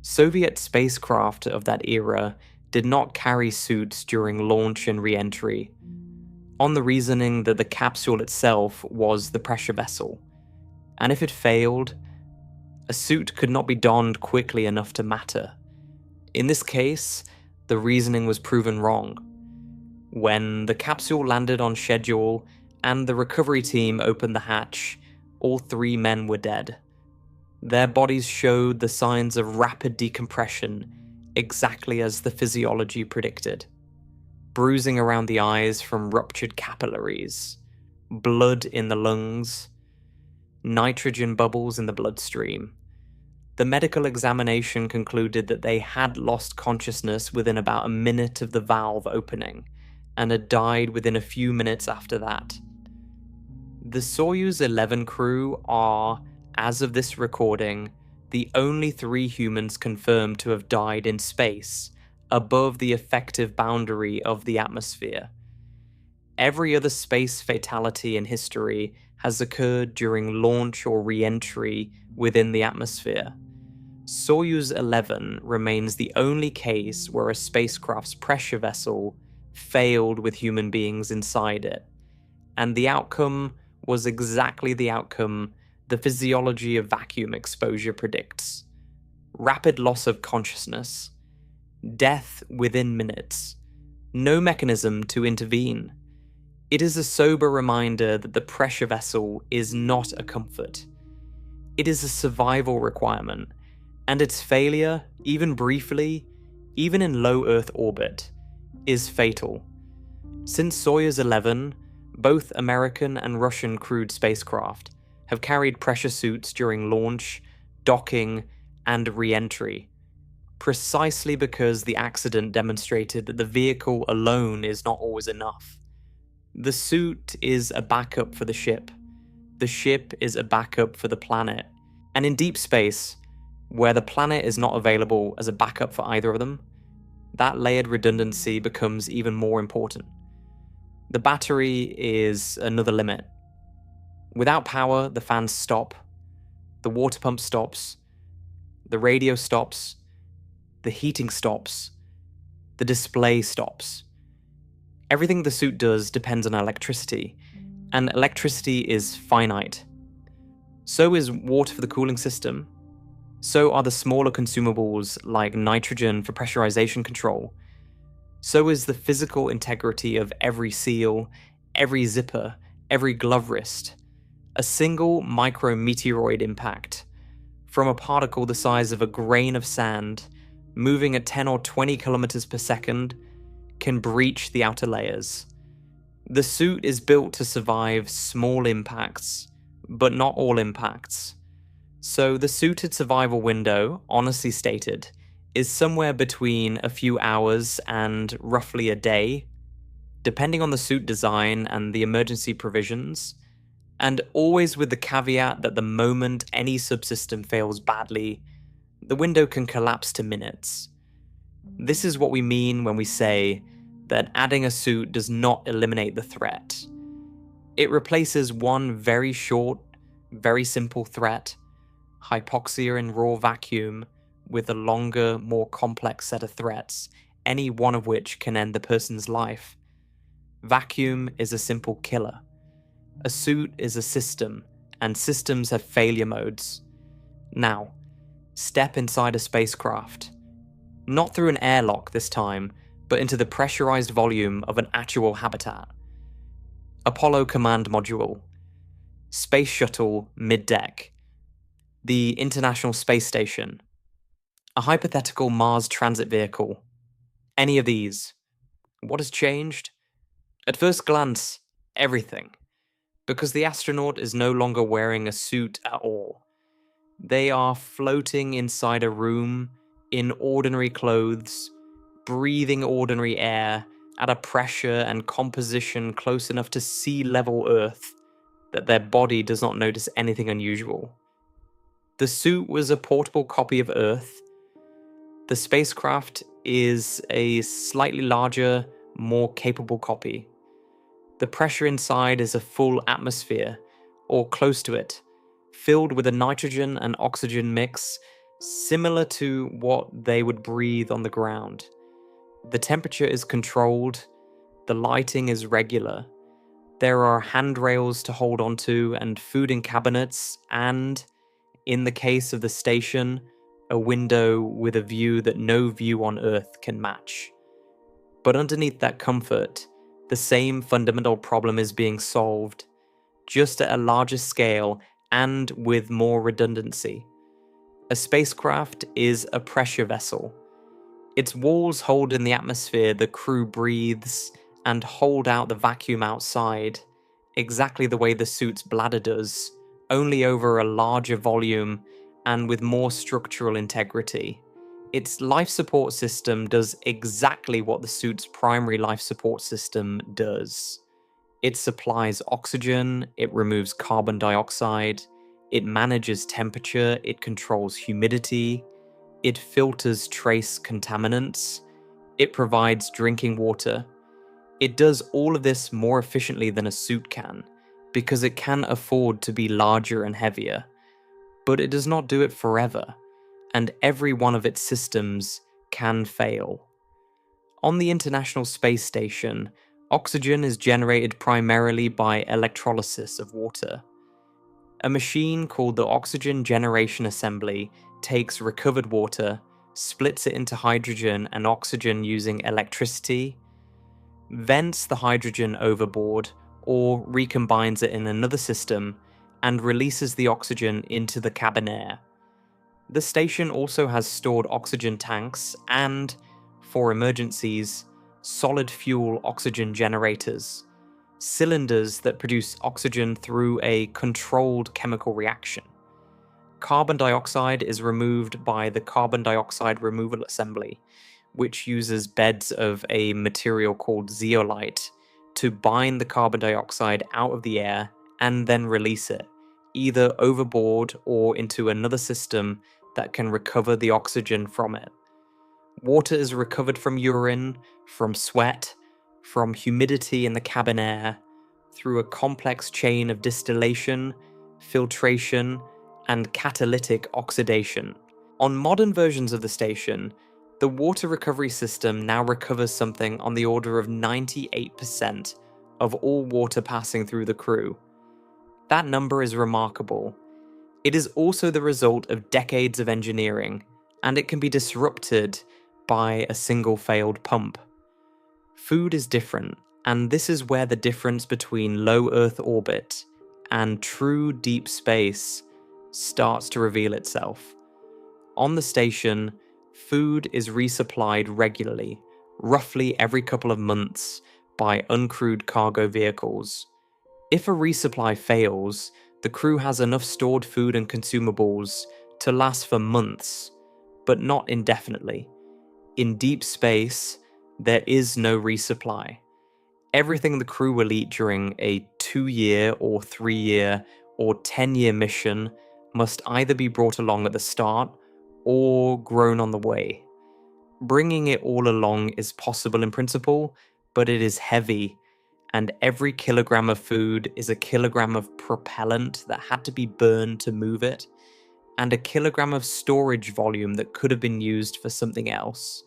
Soviet spacecraft of that era did not carry suits during launch and re-entry, on the reasoning that the capsule itself was the pressure vessel, and if it failed, a suit could not be donned quickly enough to matter. In this case, the reasoning was proven wrong. When the capsule landed on schedule and the recovery team opened the hatch, all 3 men were dead. Their bodies showed the signs of rapid decompression, exactly as the physiology predicted. Bruising around the eyes from ruptured capillaries, blood in the lungs, nitrogen bubbles in the bloodstream. The medical examination concluded that they had lost consciousness within about a minute of the valve opening, and had died within a few minutes after that. The Soyuz 11 crew are, as of this recording, the only 3 humans confirmed to have died in space, above the effective boundary of the atmosphere. Every other space fatality in history has occurred during launch or re-entry within the atmosphere. Soyuz 11 remains the only case where a spacecraft's pressure vessel failed with human beings inside it, and the outcome was exactly the outcome the physiology of vacuum exposure predicts. Rapid loss of consciousness, death within minutes, no mechanism to intervene. It is a sober reminder that the pressure vessel is not a comfort. It is a survival requirement, and its failure, even briefly, even in low Earth orbit, is fatal. Since Soyuz 11, both American and Russian crewed spacecraft have carried pressure suits during launch, docking, and re-entry, precisely because the accident demonstrated that the vehicle alone is not always enough. The suit is a backup for the ship. The ship is a backup for the planet. And in deep space, where the planet is not available as a backup for either of them, that layered redundancy becomes even more important. The battery is another limit. Without power, the fans stop, the water pump stops, the radio stops, the heating stops, the display stops. Everything the suit does depends on electricity, and electricity is finite. So is water for the cooling system. So are the smaller consumables like nitrogen for pressurization control. So is the physical integrity of every seal, every zipper, every glove wrist. A single micrometeoroid impact from a particle the size of a grain of sand, moving at 10 or 20 kilometers per second, can breach the outer layers. The suit is built to survive small impacts, but not all impacts. So the suited survival window, honestly stated, is somewhere between a few hours and roughly a day, depending on the suit design and the emergency provisions, and always with the caveat that the moment any subsystem fails badly, the window can collapse to minutes. This is what we mean when we say that adding a suit does not eliminate the threat. It replaces one very short, very simple threat, hypoxia in raw vacuum, with a longer, more complex set of threats, any one of which can end the person's life. Vacuum is a simple killer. A suit is a system, and systems have failure modes. Now, step inside a spacecraft. Not through an airlock this time, but into the pressurized volume of an actual habitat. Apollo Command Module. Space Shuttle Mid-Deck. The International Space Station. A hypothetical Mars transit vehicle. Any of these. What has changed? At first glance, everything. Because the astronaut is no longer wearing a suit at all. They are floating inside a room, in ordinary clothes, breathing ordinary air, at a pressure and composition close enough to sea level Earth that their body does not notice anything unusual. The suit was a portable copy of Earth. The spacecraft is a slightly larger, more capable copy. The pressure inside is a full atmosphere, or close to it, filled with a nitrogen and oxygen mix similar to what they would breathe on the ground. The temperature is controlled, the lighting is regular. There are handrails to hold onto and food in cabinets, and, in the case of the station, a window with a view that no view on Earth can match. But underneath that comfort, the same fundamental problem is being solved, just at a larger scale and with more redundancy. A spacecraft is a pressure vessel. Its walls hold in the atmosphere the crew breathes and hold out the vacuum outside, exactly the way the suit's bladder does, only over a larger volume and with more structural integrity. Its life support system does exactly what the suit's primary life support system does. It supplies oxygen, it removes carbon dioxide, it manages temperature, it controls humidity, it filters trace contaminants, it provides drinking water. It does all of this more efficiently than a suit can, because it can afford to be larger and heavier. But it does not do it forever, and every one of its systems can fail. On the International Space Station, oxygen is generated primarily by electrolysis of water. A machine called the Oxygen Generation Assembly takes recovered water, splits it into hydrogen and oxygen using electricity, vents the hydrogen overboard, or recombines it in another system, and releases the oxygen into the cabin air. The station also has stored oxygen tanks and, for emergencies, solid fuel oxygen generators, cylinders that produce oxygen through a controlled chemical reaction. Carbon dioxide is removed by the carbon dioxide removal assembly, which uses beds of a material called zeolite to bind the carbon dioxide out of the air and then release it, either overboard or into another system that can recover the oxygen from it. Water is recovered from urine, from sweat, from humidity in the cabin air, through a complex chain of distillation, filtration, and catalytic oxidation. On modern versions of the station, the water recovery system now recovers something on the order of 98% of all water passing through the crew. That number is remarkable. It is also the result of decades of engineering, and it can be disrupted by a single failed pump. Food is different, and this is where the difference between low Earth orbit and true deep space starts to reveal itself. On the station, food is resupplied regularly, roughly every couple of months, by uncrewed cargo vehicles. If a resupply fails, the crew has enough stored food and consumables to last for months, but not indefinitely. In deep space, there is no resupply. Everything the crew will eat during a 2-year or 3-year or 10-year mission must either be brought along at the start or grown on the way. Bringing it all along is possible in principle, but it is heavy, and every kilogram of food is a kilogram of propellant that had to be burned to move it, and a kilogram of storage volume that could have been used for something else.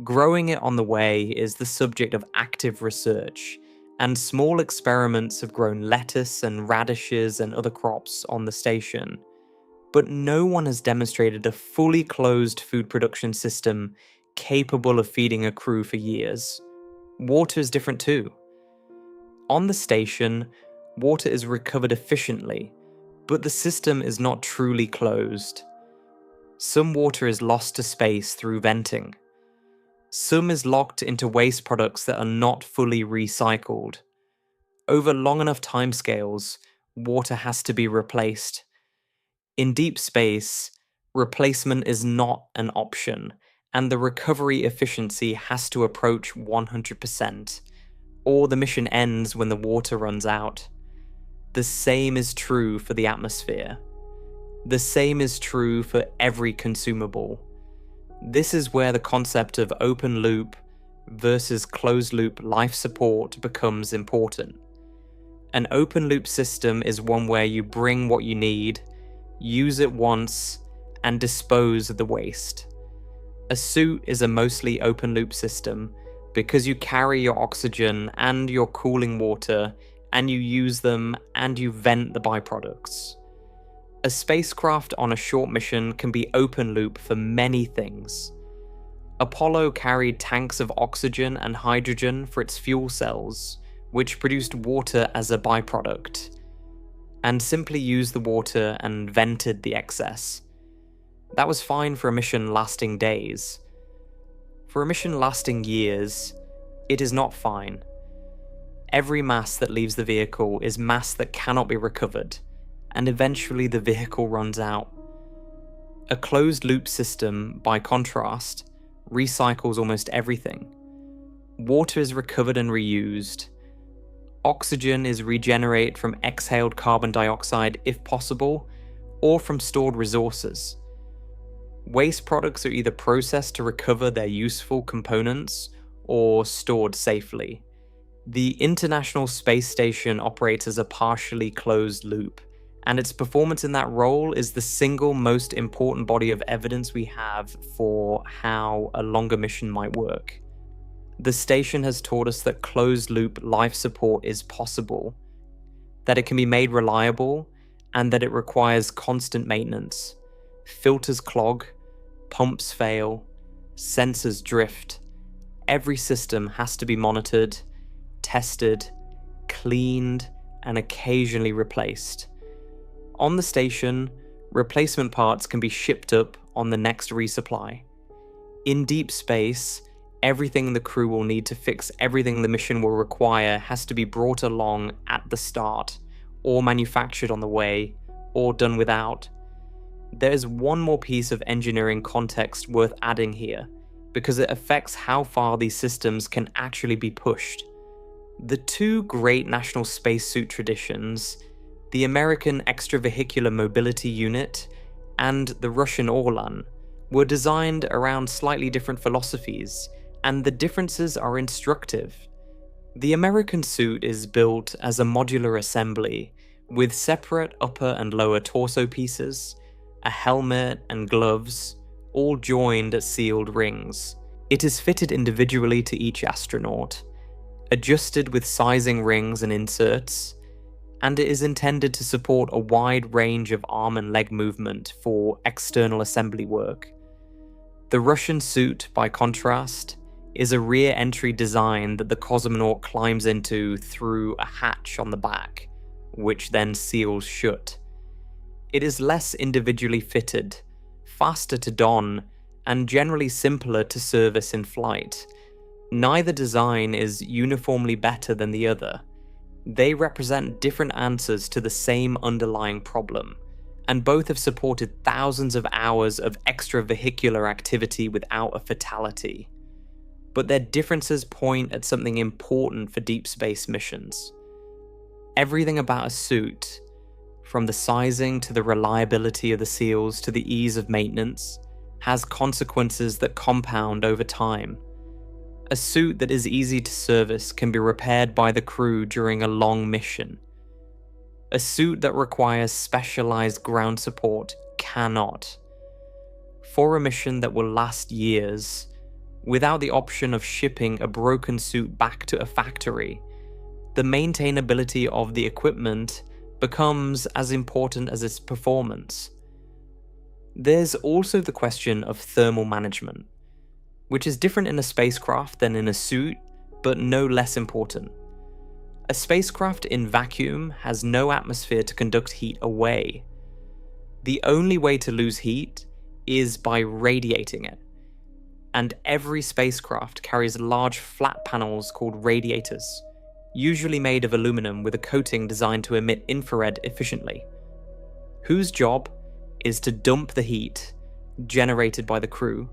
Growing it on the way is the subject of active research, and small experiments have grown lettuce and radishes and other crops on the station. But no one has demonstrated a fully closed food production system capable of feeding a crew for years. Water is different too. On the station, water is recovered efficiently, but the system is not truly closed. Some water is lost to space through venting. Some is locked into waste products that are not fully recycled. Over long enough timescales, water has to be replaced. In deep space, replacement is not an option, and the recovery efficiency has to approach 100%, or the mission ends when the water runs out. The same is true for the atmosphere. The same is true for every consumable. This is where the concept of open loop versus closed loop life support becomes important. An open loop system is one where you bring what you need, use it once, and dispose of the waste. A suit is a mostly open loop system because you carry your oxygen and your cooling water, and you use them and you vent the byproducts. A spacecraft on a short mission can be open loop for many things. Apollo carried tanks of oxygen and hydrogen for its fuel cells, which produced water as a byproduct, and simply used the water and vented the excess. That was fine for a mission lasting days. For a mission lasting years, it is not fine. Every mass that leaves the vehicle is mass that cannot be recovered, and eventually the vehicle runs out. A closed-loop system, by contrast, recycles almost everything. Water is recovered and reused. Oxygen is regenerated from exhaled carbon dioxide if possible, or from stored resources. Waste products are either processed to recover their useful components or stored safely. The International Space Station operates as a partially closed loop, and its performance in that role is the single most important body of evidence we have for how a longer mission might work. The station has taught us that closed-loop life support is possible, that it can be made reliable, and that it requires constant maintenance. Filters clog, pumps fail, sensors drift. Every system has to be monitored, tested, cleaned, and occasionally replaced. On the station, replacement parts can be shipped up on the next resupply. In deep space, Everything the crew will need to fix everything the mission will require has to be brought along at the start, or manufactured on the way, or done without. There's one more piece of engineering context worth adding here, because it affects how far these systems can actually be pushed. The two great national spacesuit traditions, the American Extravehicular Mobility Unit and the Russian Orlan, were designed around slightly different philosophies, and the differences are instructive. The American suit is built as a modular assembly, with separate upper and lower torso pieces, a helmet and gloves, all joined at sealed rings. It is fitted individually to each astronaut, adjusted with sizing rings and inserts, and it is intended to support a wide range of arm and leg movement for external assembly work. The Russian suit, by contrast, is a rear entry design that the cosmonaut climbs into through a hatch on the back, which then seals shut. It is less individually fitted, faster to don, and generally simpler to service in flight. Neither design is uniformly better than the other. They represent different answers to the same underlying problem, and both have supported thousands of hours of extravehicular activity without a fatality. But their differences point at something important for deep space missions. Everything about a suit, from the sizing to the reliability of the seals to the ease of maintenance, has consequences that compound over time. A suit that is easy to service can be repaired by the crew during a long mission. A suit that requires specialized ground support cannot. For a mission that will last years, without the option of shipping a broken suit back to a factory, the maintainability of the equipment becomes as important as its performance. There's also the question of thermal management, which is different in a spacecraft than in a suit, but no less important. A spacecraft in vacuum has no atmosphere to conduct heat away. The only way to lose heat is by radiating it, and every spacecraft carries large flat panels called radiators, usually made of aluminum with a coating designed to emit infrared efficiently, whose job is to dump the heat generated by the crew,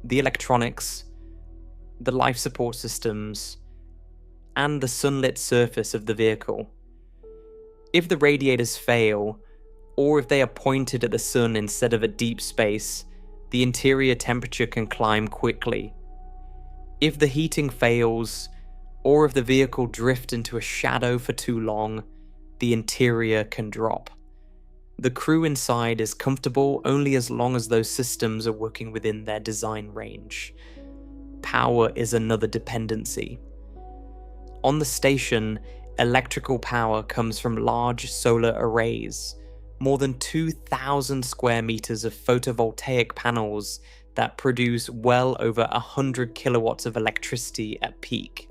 the electronics, the life support systems, and the sunlit surface of the vehicle. If the radiators fail, or if they are pointed at the sun instead of at deep space, the interior temperature can climb quickly. If the heating fails, or if the vehicle drifts into a shadow for too long, the interior can drop. The crew inside is comfortable only as long as those systems are working within their design range. Power is another dependency. On the station, electrical power comes from large solar arrays, more than 2,000 square meters of photovoltaic panels that produce well over 100 kilowatts of electricity at peak.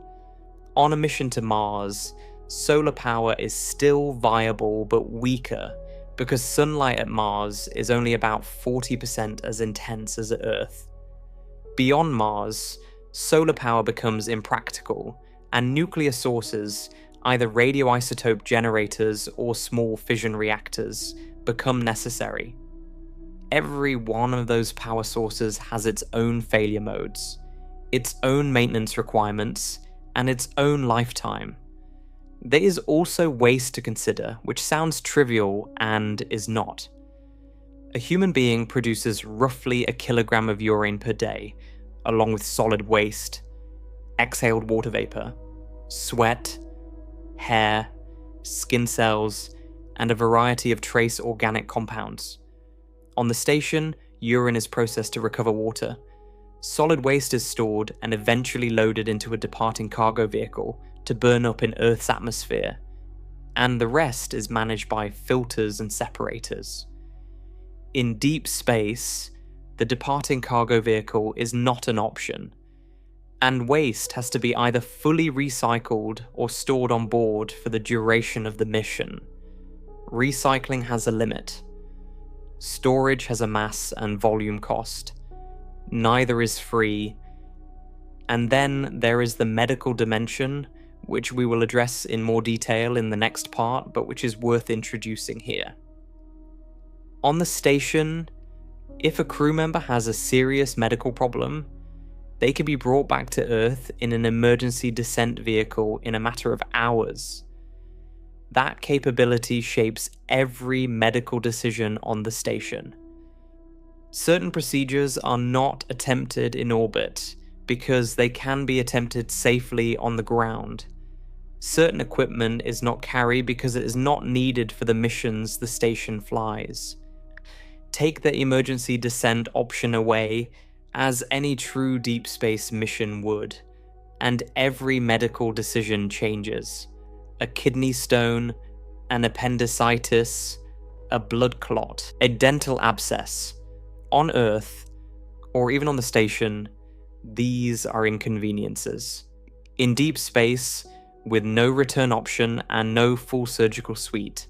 On a mission to Mars, solar power is still viable but weaker because sunlight at Mars is only about 40% as intense as at Earth. Beyond Mars, solar power becomes impractical, and nuclear sources, either radioisotope generators or small fission reactors, become necessary. Every one of those power sources has its own failure modes, its own maintenance requirements, and its own lifetime. There is also waste to consider, which sounds trivial and is not. A human being produces roughly a kilogram of urine per day, along with solid waste, exhaled water vapor, sweat, hair, skin cells, and a variety of trace organic compounds. On the station, urine is processed to recover water. Solid waste is stored and eventually loaded into a departing cargo vehicle to burn up in Earth's atmosphere, and the rest is managed by filters and separators. In deep space, the departing cargo vehicle is not an option, and waste has to be either fully recycled or stored on board for the duration of the mission. Recycling has a limit. Storage has a mass and volume cost. Neither is free, And then there is the medical dimension, which we will address in more detail in the next part, but which is worth introducing here. On the station, if a crew member has a serious medical problem, they can be brought back to Earth in an emergency descent vehicle in a matter of hours. That capability shapes every medical decision on the station. Certain procedures are not attempted in orbit because they can be attempted safely on the ground. Certain equipment is not carried because it is not needed for the missions the station flies. Take the emergency descent option away, as any true deep space mission would, and every medical decision changes. A kidney stone, an appendicitis, a blood clot, a dental abscess. On Earth, or even on the station, these are inconveniences. In deep space, with no return option and no full surgical suite,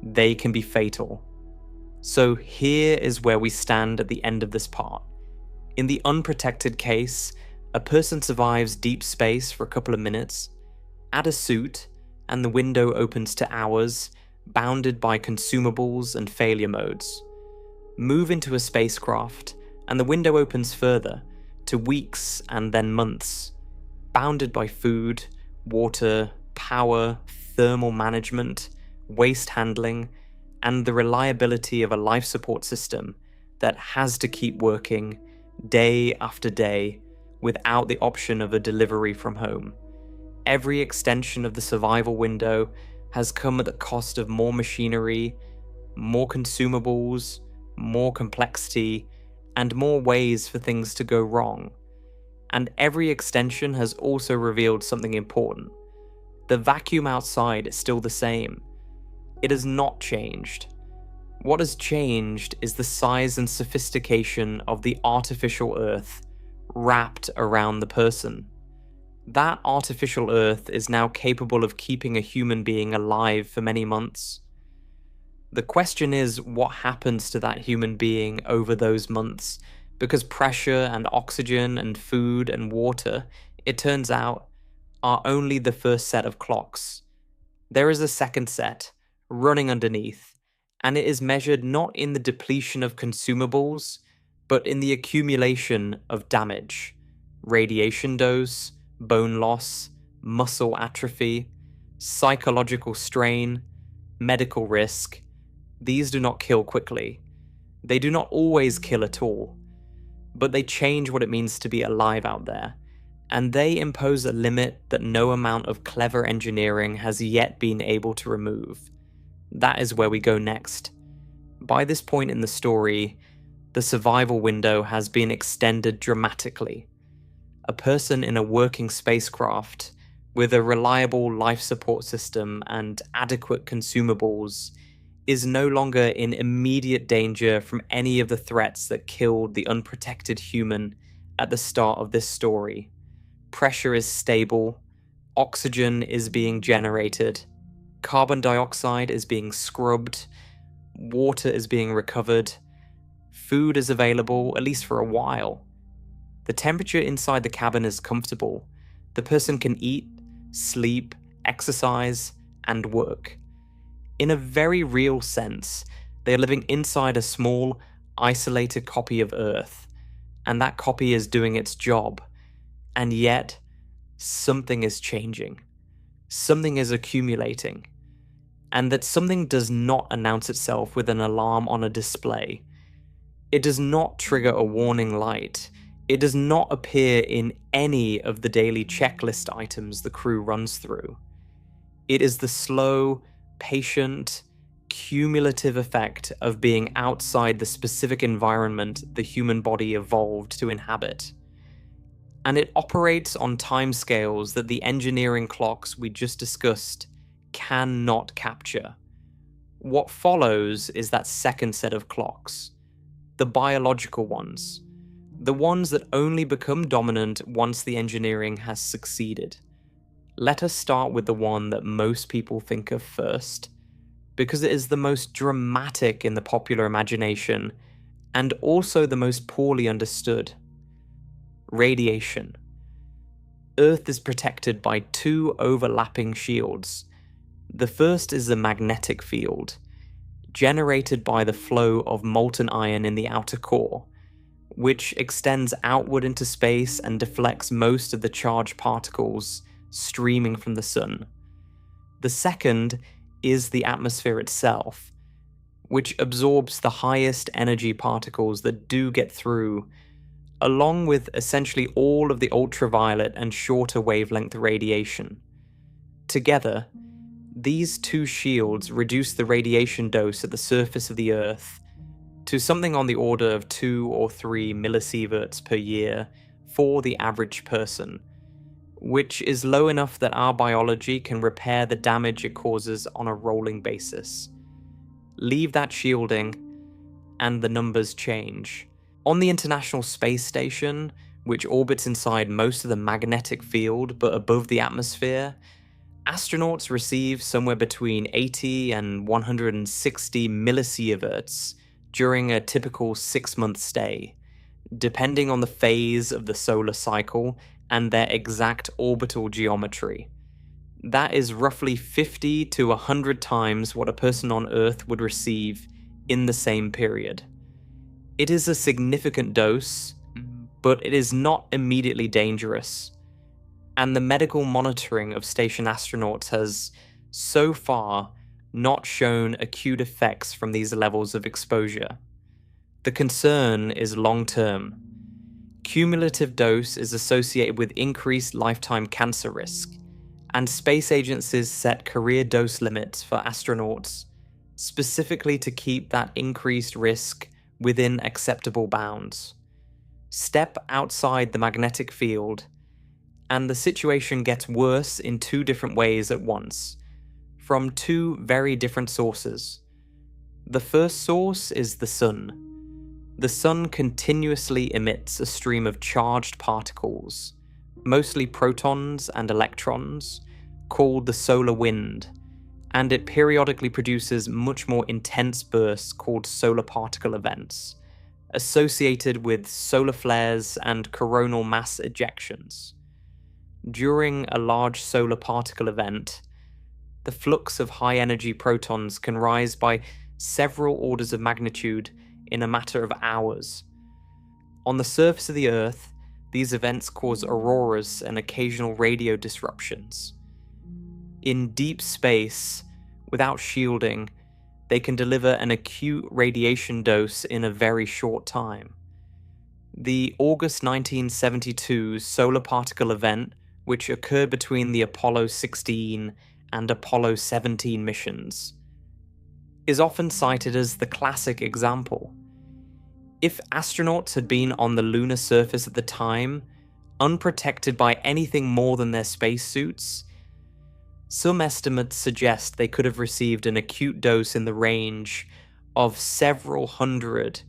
they can be fatal. So here is where we stand at the end of this part. In the unprotected case, a person survives deep space for a couple of minutes, add a suit, and the window opens to hours, bounded by consumables and failure modes. Move into a spacecraft, and the window opens further, to weeks and then months, bounded by food, water, power, thermal management, waste handling, and the reliability of a life support system that has to keep working day after day without the option of a delivery from home. Every extension of the survival window has come at the cost of more machinery, more consumables, more complexity, and more ways for things to go wrong. And every extension has also revealed something important. The vacuum outside is still the same. It has not changed. What has changed is the size and sophistication of the artificial Earth wrapped around the person. That artificial Earth is now capable of keeping a human being alive for many months. The question is, what happens to that human being over those months? Because pressure and oxygen and food and water, it turns out, are only the first set of clocks. There is a second set, running underneath, and it is measured not in the depletion of consumables, but in the accumulation of damage. Radiation dose, bone loss, muscle atrophy, psychological strain, medical risk. These do not kill quickly. They do not always kill at all, but they change what it means to be alive out there, and they impose a limit that no amount of clever engineering has yet been able to remove. That is where we go next. By this point in the story, the survival window has been extended dramatically. A person in a working spacecraft with a reliable life support system and adequate consumables is no longer in immediate danger from any of the threats that killed the unprotected human at the start of this story. Pressure is stable, oxygen is being generated, carbon dioxide is being scrubbed, water is being recovered, food is available, at least for a while. The temperature inside the cabin is comfortable. The person can eat, sleep, exercise, and work. In a very real sense, they are living inside a small, isolated copy of Earth, and that copy is doing its job. And yet, something is changing. Something is accumulating. And that something does not announce itself with an alarm on a display. It does not trigger a warning light. It does not appear in any of the daily checklist items the crew runs through. It is the slow, patient, cumulative effect of being outside the specific environment the human body evolved to inhabit. And it operates on timescales that the engineering clocks we just discussed cannot capture. What follows is that second set of clocks, the biological ones, the ones that only become dominant once the engineering has succeeded. Let us start with the one that most people think of first, because it is the most dramatic in the popular imagination and also the most poorly understood. Radiation. Earth is protected by two overlapping shields. The first is the magnetic field, generated by the flow of molten iron in the outer core, which extends outward into space and deflects most of the charged particles streaming from the sun. The second is the atmosphere itself, which absorbs the highest energy particles that do get through, along with essentially all of the ultraviolet and shorter wavelength radiation. Together, these two shields reduce the radiation dose at the surface of the Earth to something on the order of 2 or 3 millisieverts per year for the average person, which is low enough that our biology can repair the damage it causes on a rolling basis. Leave that shielding, and the numbers change. On the International Space Station, which orbits inside most of the magnetic field but above the atmosphere, astronauts receive somewhere between 80 and 160 millisieverts during a typical 6-month stay, depending on the phase of the solar cycle and their exact orbital geometry. That is roughly 50 to 100 times what a person on Earth would receive in the same period. It is a significant dose, but it is not immediately dangerous, and the medical monitoring of station astronauts has, so far, not shown acute effects from these levels of exposure. The concern is long-term. Cumulative dose is associated with increased lifetime cancer risk, and space agencies set career dose limits for astronauts, specifically to keep that increased risk within acceptable bounds. Step outside the magnetic field, and the situation gets worse in two different ways at once, from two very different sources. The first source is the sun. The sun continuously emits a stream of charged particles, mostly protons and electrons, called the solar wind, and it periodically produces much more intense bursts called solar particle events, associated with solar flares and coronal mass ejections. During a large solar particle event, the flux of high-energy protons can rise by several orders of magnitude in a matter of hours. On the surface of the Earth, these events cause auroras and occasional radio disruptions. In deep space, without shielding, they can deliver an acute radiation dose in a very short time. The August 1972 solar particle event, which occurred between the Apollo 16 and Apollo 17 missions, is often cited as the classic example. If astronauts had been on the lunar surface at the time, unprotected by anything more than their spacesuits, some estimates suggest they could have received an acute dose in the range of several hundred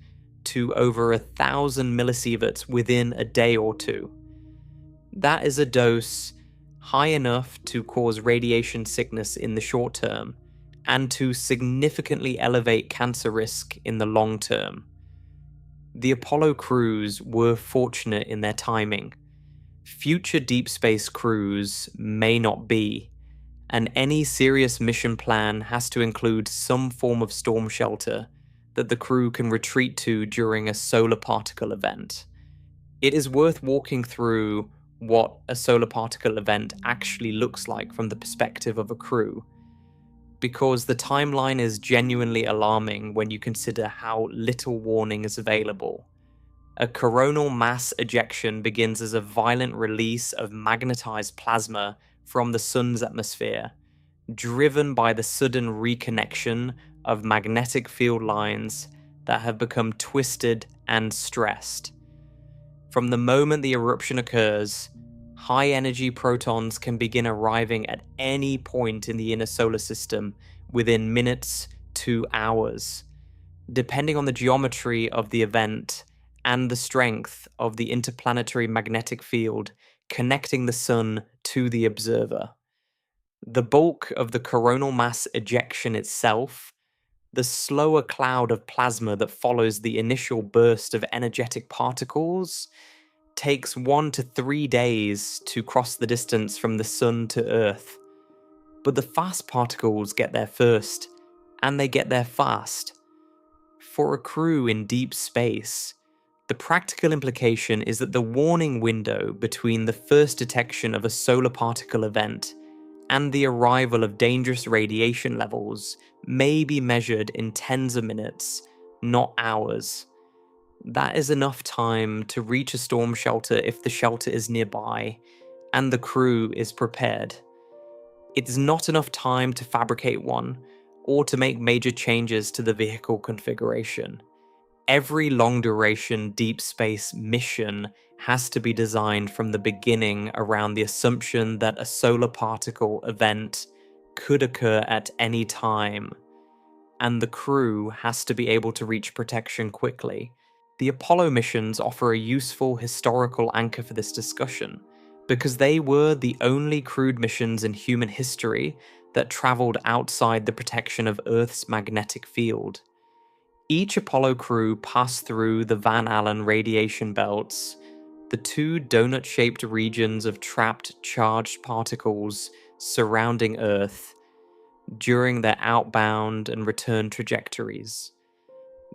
to over 1,000 millisieverts within a day or two. That is a dose high enough to cause radiation sickness in the short term and to significantly elevate cancer risk in the long term. The Apollo crews were fortunate in their timing. Future deep space crews may not be, and any serious mission plan has to include some form of storm shelter that the crew can retreat to during a solar particle event. It is worth walking through what a solar particle event actually looks like from the perspective of a crew, because the timeline is genuinely alarming when you consider how little warning is available. A coronal mass ejection begins as a violent release of magnetized plasma from the sun's atmosphere, driven by the sudden reconnection of magnetic field lines that have become twisted and stressed. From the moment the eruption occurs, high-energy protons can begin arriving at any point in the inner solar system within minutes to hours, depending on the geometry of the event and the strength of the interplanetary magnetic field connecting the sun to the observer. The bulk of the coronal mass ejection itself, the slower cloud of plasma that follows the initial burst of energetic particles, takes 1 to 3 days to cross the distance from the Sun to Earth. But the fast particles get there first, and they get there fast. For a crew in deep space, the practical implication is that the warning window between the first detection of a solar particle event and the arrival of dangerous radiation levels may be measured in tens of minutes, not hours. That is enough time to reach a storm shelter if the shelter is nearby and the crew is prepared. It is not enough time to fabricate one or to make major changes to the vehicle configuration. Every long-duration deep space mission has to be designed from the beginning around the assumption that a solar particle event could occur at any time, and the crew has to be able to reach protection quickly. The Apollo missions offer a useful historical anchor for this discussion, because they were the only crewed missions in human history that traveled outside the protection of Earth's magnetic field. Each Apollo crew passed through the Van Allen radiation belts, the two donut-shaped regions of trapped charged particles surrounding Earth, during their outbound and return trajectories.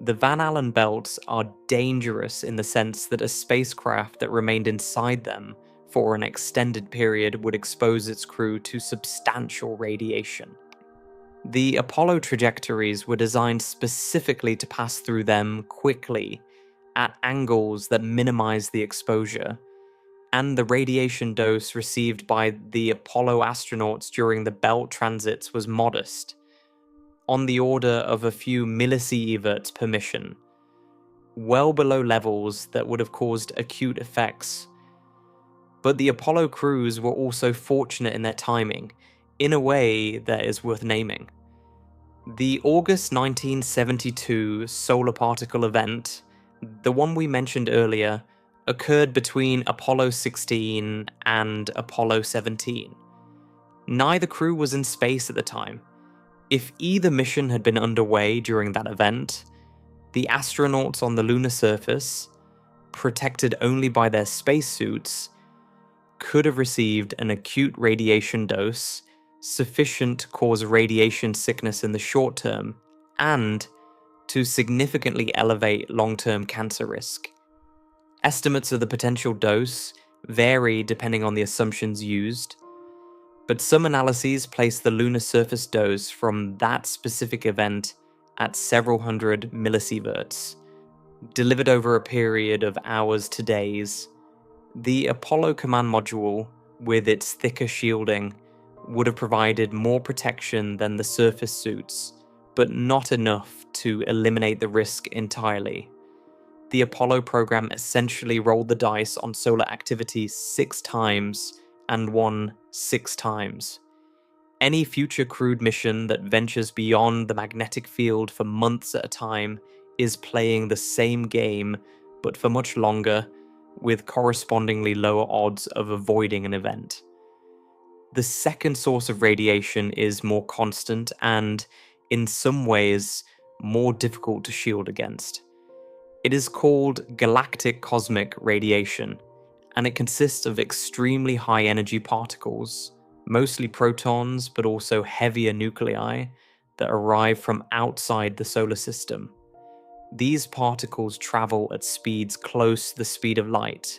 The Van Allen belts are dangerous in the sense that a spacecraft that remained inside them for an extended period would expose its crew to substantial radiation. The Apollo trajectories were designed specifically to pass through them quickly, at angles that minimize the exposure, and the radiation dose received by the Apollo astronauts during the belt transits was modest, on the order of a few millisieverts per mission, well below levels that would have caused acute effects. But the Apollo crews were also fortunate in their timing, in a way that is worth naming. The August 1972 solar particle event, the one we mentioned earlier, occurred between Apollo 16 and Apollo 17. Neither crew was in space at the time. If either mission had been underway during that event, the astronauts on the lunar surface, protected only by their spacesuits, could have received an acute radiation dose sufficient to cause radiation sickness in the short term and to significantly elevate long-term cancer risk. Estimates of the potential dose vary depending on the assumptions used, but some analyses place the lunar surface dose from that specific event at several hundred millisieverts, delivered over a period of hours to days. The Apollo command module, with its thicker shielding, would have provided more protection than the surface suits, but not enough to eliminate the risk entirely. The Apollo program essentially rolled the dice on solar activity 6 times and won 6 times. Any future crewed mission that ventures beyond the magnetic field for months at a time is playing the same game, but for much longer, with correspondingly lower odds of avoiding an event. The second source of radiation is more constant and, in some ways, more difficult to shield against. It is called galactic cosmic radiation, and it consists of extremely high energy particles, mostly protons but also heavier nuclei, that arrive from outside the solar system. These particles travel at speeds close to the speed of light,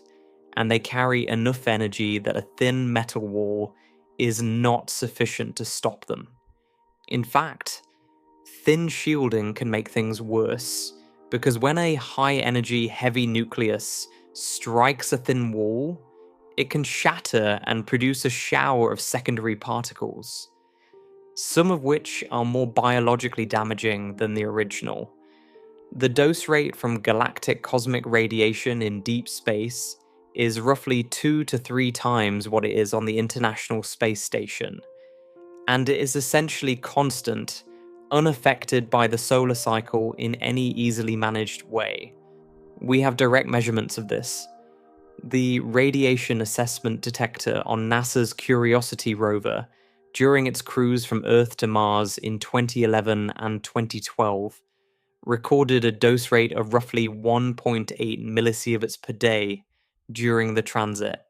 and they carry enough energy that a thin metal wall is not sufficient to stop them. In fact, thin shielding can make things worse, because when a high-energy heavy nucleus strikes a thin wall, it can shatter and produce a shower of secondary particles, some of which are more biologically damaging than the original. The dose rate from galactic cosmic radiation in deep space is roughly 2 to 3 times what it is on the International Space Station, and it is essentially constant, unaffected by the solar cycle in any easily managed way. We have direct measurements of this. The Radiation Assessment Detector on NASA's Curiosity rover, during its cruise from Earth to Mars in 2011 and 2012, recorded a dose rate of roughly 1.8 millisieverts per day during the transit.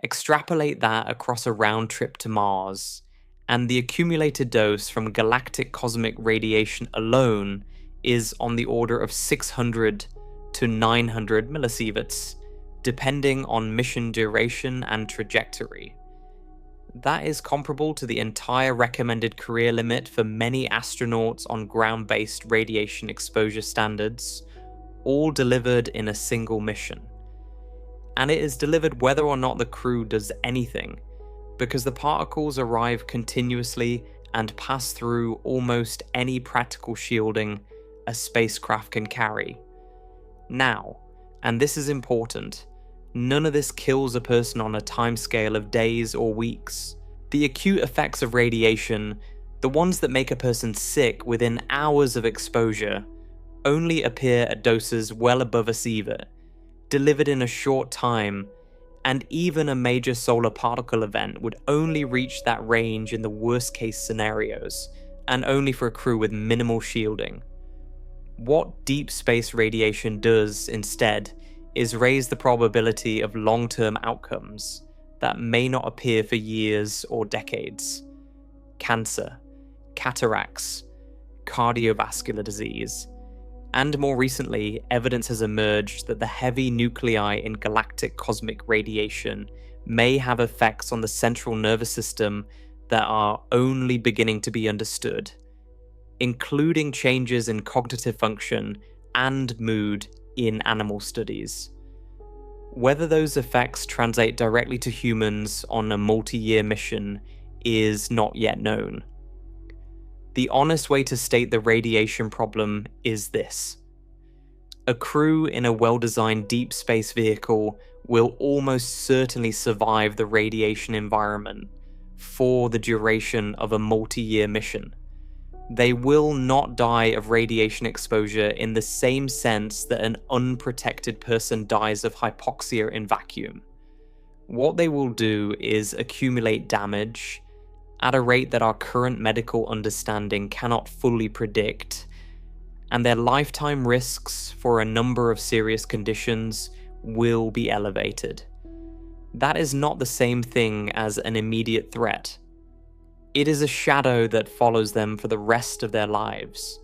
Extrapolate that across a round trip to Mars, and the accumulated dose from galactic cosmic radiation alone is on the order of 600 to 900 millisieverts, depending on mission duration and trajectory. That is comparable to the entire recommended career limit for many astronauts on ground-based radiation exposure standards, all delivered in a single mission. And it is delivered whether or not the crew does anything, because the particles arrive continuously and pass through almost any practical shielding a spacecraft can carry. Now, and this is important, none of this kills a person on a timescale of days or weeks. The acute effects of radiation, the ones that make a person sick within hours of exposure, only appear at doses well above a sievert, delivered in a short time, and even a major solar particle event would only reach that range in the worst case scenarios, and only for a crew with minimal shielding. What deep space radiation does, instead, is raise the probability of long-term outcomes that may not appear for years or decades. Cancer, cataracts, cardiovascular disease, and more recently, evidence has emerged that the heavy nuclei in galactic cosmic radiation may have effects on the central nervous system that are only beginning to be understood, including changes in cognitive function and mood in animal studies. Whether those effects translate directly to humans on a multi-year mission is not yet known. The honest way to state the radiation problem is this: a crew in a well-designed deep space vehicle will almost certainly survive the radiation environment for the duration of a multi-year mission. They will not die of radiation exposure in the same sense that an unprotected person dies of hypoxia in vacuum. What they will do is accumulate damage at a rate that our current medical understanding cannot fully predict, and their lifetime risks for a number of serious conditions will be elevated. That is not the same thing as an immediate threat. It is a shadow that follows them for the rest of their lives.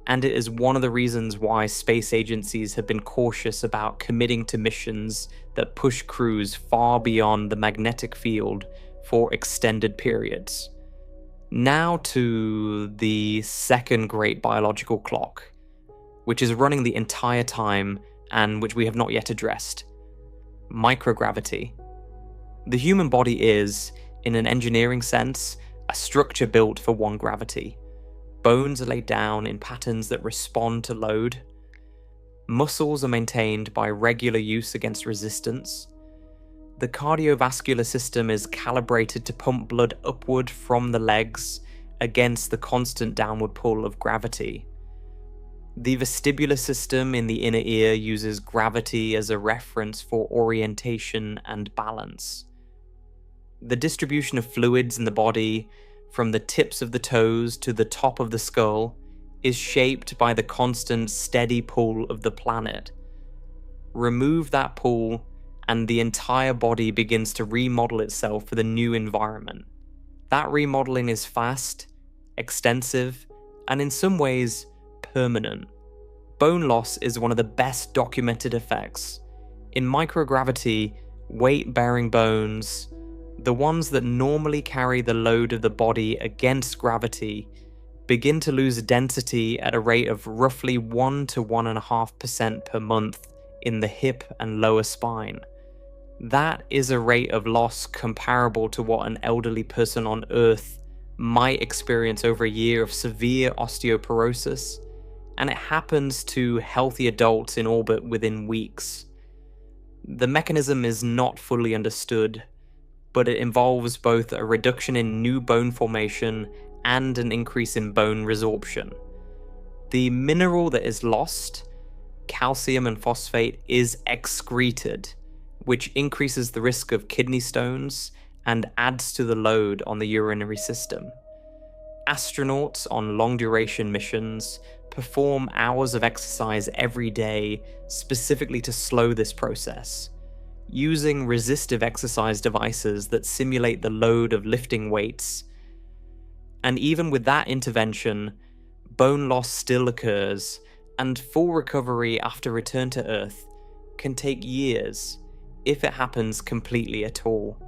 And it is one of the reasons why space agencies have been cautious about committing to missions that push crews far beyond the magnetic field for extended periods. Now to the second great biological clock, which is running the entire time and which we have not yet addressed: microgravity. The human body is, in an engineering sense, a structure built for one gravity. Bones are laid down in patterns that respond to load. Muscles are maintained by regular use against resistance. The cardiovascular system is calibrated to pump blood upward from the legs against the constant downward pull of gravity. The vestibular system in the inner ear uses gravity as a reference for orientation and balance. The distribution of fluids in the body, from the tips of the toes to the top of the skull, is shaped by the constant, steady pull of the planet. Remove that pull, and the entire body begins to remodel itself for the new environment. That remodeling is fast, extensive, and in some ways, permanent. Bone loss is one of the best documented effects. In microgravity, weight-bearing bones, the ones that normally carry the load of the body against gravity, begin to lose density at a rate of roughly 1 to 1.5% per month in the hip and lower spine. That is a rate of loss comparable to what an elderly person on Earth might experience over a year of severe osteoporosis, and it happens to healthy adults in orbit within weeks. The mechanism is not fully understood, but it involves both a reduction in new bone formation and an increase in bone resorption. The mineral that is lost, calcium and phosphate, is excreted, which increases the risk of kidney stones and adds to the load on the urinary system. Astronauts on long-duration missions perform hours of exercise every day specifically to slow this process. using resistive exercise devices that simulate the load of lifting weights. And even with that intervention, bone loss still occurs, and full recovery after return to Earth can take years, if it happens completely at all.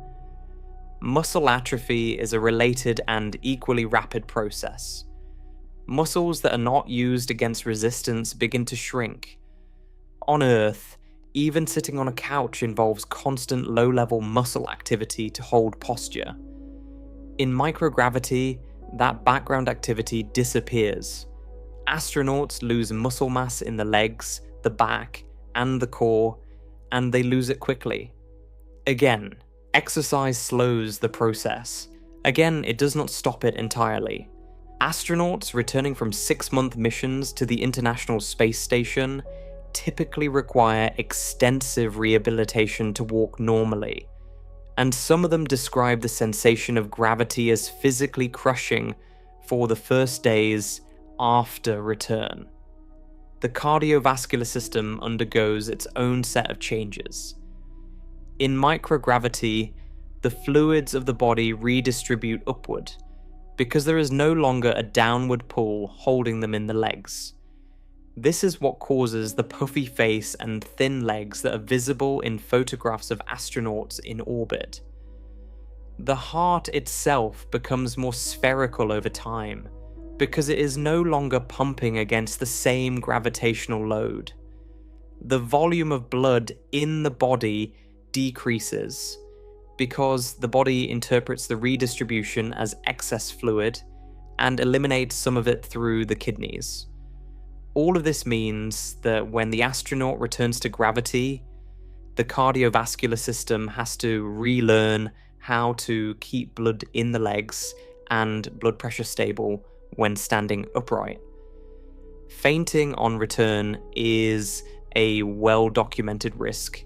Muscle atrophy is a related and equally rapid process. Muscles that are not used against resistance begin to shrink. On Earth, even sitting on a couch involves constant low-level muscle activity to hold posture. In microgravity, that background activity disappears. Astronauts lose muscle mass in the legs, the back, and the core, and they lose it quickly. Again, exercise slows the process. Again, it does not stop it entirely. Astronauts returning from 6-month missions to the International Space Station typically require extensive rehabilitation to walk normally, and some of them describe the sensation of gravity as physically crushing for the first days after return. The cardiovascular system undergoes its own set of changes. In microgravity, the fluids of the body redistribute upward, because there is no longer a downward pull holding them in the legs. This is what causes the puffy face and thin legs that are visible in photographs of astronauts in orbit. The heart itself becomes more spherical over time, because it is no longer pumping against the same gravitational load. The volume of blood in the body decreases, because the body interprets the redistribution as excess fluid and eliminates some of it through the kidneys. All of this means that when the astronaut returns to gravity, the cardiovascular system has to relearn how to keep blood in the legs and blood pressure stable when standing upright. Fainting on return is a well-documented risk.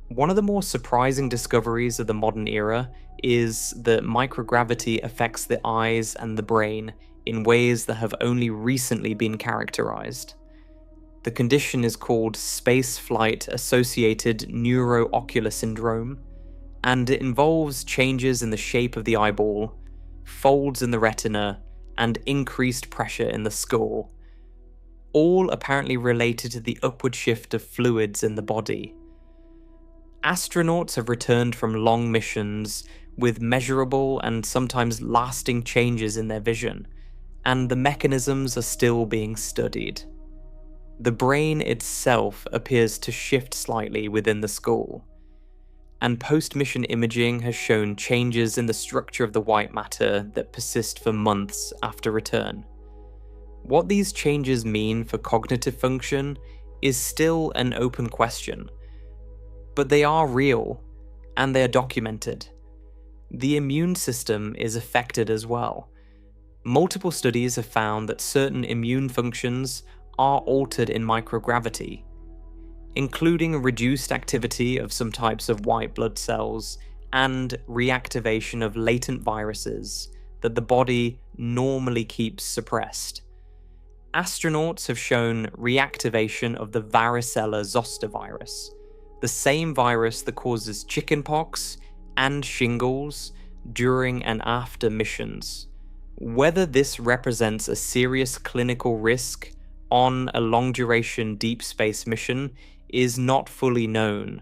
One of the more surprising discoveries of the modern era is that microgravity affects the eyes and the brain in ways that have only recently been characterized. The condition is called space-flight-associated neuroocular syndrome, and it involves changes in the shape of the eyeball, folds in the retina, and increased pressure in the skull, all apparently related to the upward shift of fluids in the body. Astronauts have returned from long missions with measurable and sometimes lasting changes in their vision, and the mechanisms are still being studied. The brain itself appears to shift slightly within the skull, and post-mission imaging has shown changes in the structure of the white matter that persist for months after return. What these changes mean for cognitive function is still an open question, but they are real, and they are documented. The immune system is affected as well. Multiple studies have found that certain immune functions are altered in microgravity, including reduced activity of some types of white blood cells and reactivation of latent viruses that the body normally keeps suppressed. Astronauts have shown reactivation of the varicella zoster virus, the same virus that causes chickenpox and shingles during and after missions. Whether this represents a serious clinical risk on a long-duration deep space mission is not fully known,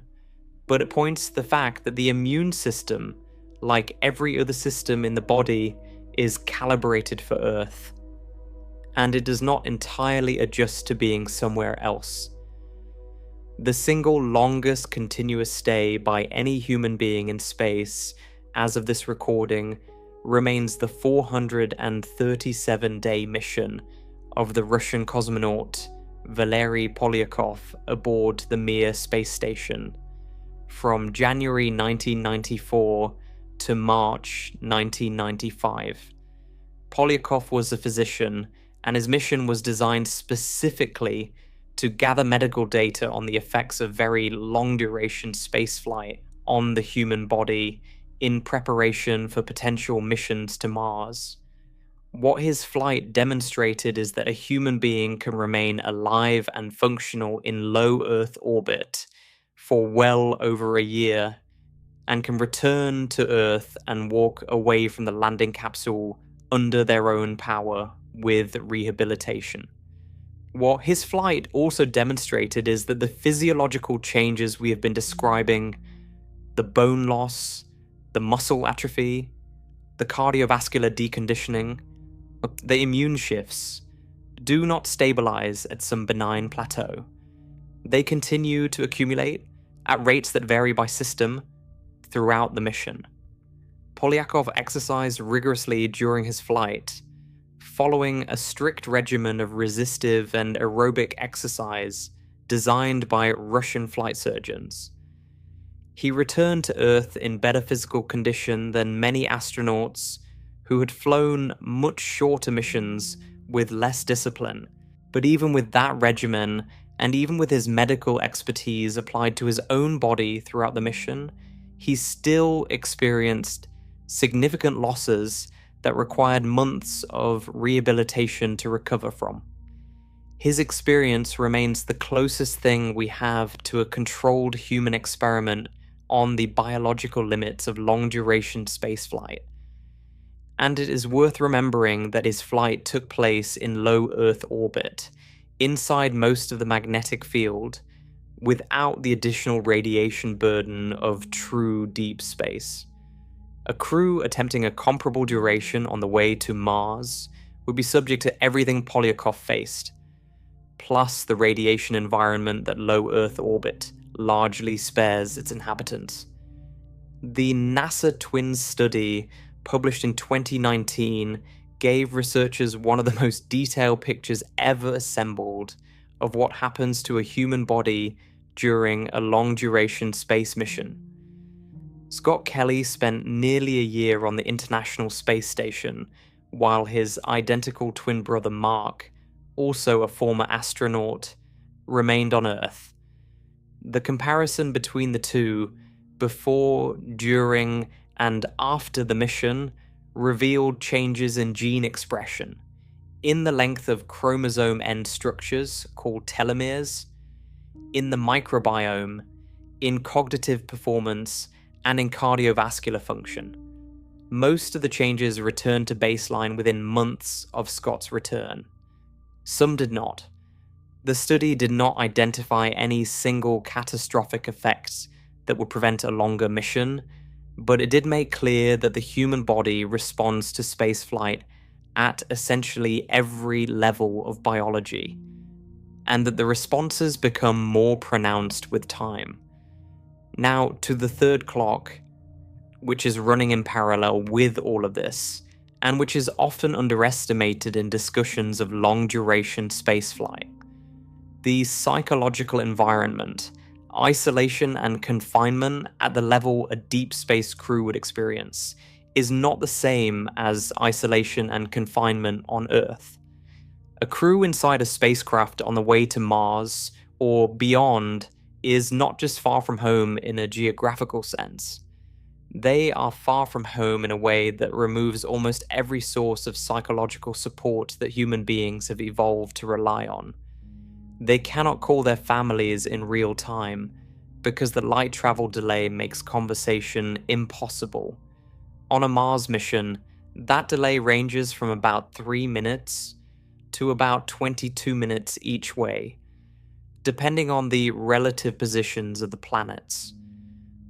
but it points to the fact that the immune system, like every other system in the body, is calibrated for Earth, and it does not entirely adjust to being somewhere else. The single longest continuous stay by any human being in space, as of this recording, remains the 437-day mission of the Russian cosmonaut Valery Polyakov aboard the Mir space station from January 1994 to March 1995. Polyakov was a physician, and his mission was designed specifically to gather medical data on the effects of very long-duration spaceflight on the human body in preparation for potential missions to Mars. What his flight demonstrated is that a human being can remain alive and functional in low Earth orbit for well over a year and can return to Earth and walk away from the landing capsule under their own power with rehabilitation. What his flight also demonstrated is that the physiological changes we have been describing, the bone loss, the muscle atrophy, the cardiovascular deconditioning, the immune shifts, do not stabilize at some benign plateau. They continue to accumulate at rates that vary by system throughout the mission. Polyakov exercised rigorously during his flight, following a strict regimen of resistive and aerobic exercise designed by Russian flight surgeons. He returned to Earth in better physical condition than many astronauts who had flown much shorter missions with less discipline. But even with that regimen, and even with his medical expertise applied to his own body throughout the mission, he still experienced significant losses that required months of rehabilitation to recover from. His experience remains the closest thing we have to a controlled human experiment on the biological limits of long-duration spaceflight. And it is worth remembering that his flight took place in low Earth orbit, inside most of the magnetic field, without the additional radiation burden of true deep space. A crew attempting a comparable duration on the way to Mars would be subject to everything Polyakov faced, plus the radiation environment that low Earth orbit largely spares its inhabitants. The NASA Twins study, published in 2019, gave researchers one of the most detailed pictures ever assembled of what happens to a human body during a long-duration space mission. Scott Kelly spent nearly a year on the International Space Station, while his identical twin brother Mark, also a former astronaut, remained on Earth. The comparison between the two, before, during, and after the mission, revealed changes in gene expression, in the length of chromosome end structures called telomeres, in the microbiome, in cognitive performance, and in cardiovascular function. Most of the changes returned to baseline within months of Scott's return. Some did not. The study did not identify any single catastrophic effects that would prevent a longer mission, but it did make clear that the human body responds to spaceflight at essentially every level of biology, and that the responses become more pronounced with time. Now, to the third clock, which is running in parallel with all of this, and which is often underestimated in discussions of long-duration spaceflight. The psychological environment, isolation and confinement at the level a deep space crew would experience, is not the same as isolation and confinement on Earth. A crew inside a spacecraft on the way to Mars or beyond is not just far from home in a geographical sense. They are far from home in a way that removes almost every source of psychological support that human beings have evolved to rely on. They cannot call their families in real time because the light travel delay makes conversation impossible. On a Mars mission, that delay ranges from about 3 minutes to about 22 minutes each way, depending on the relative positions of the planets.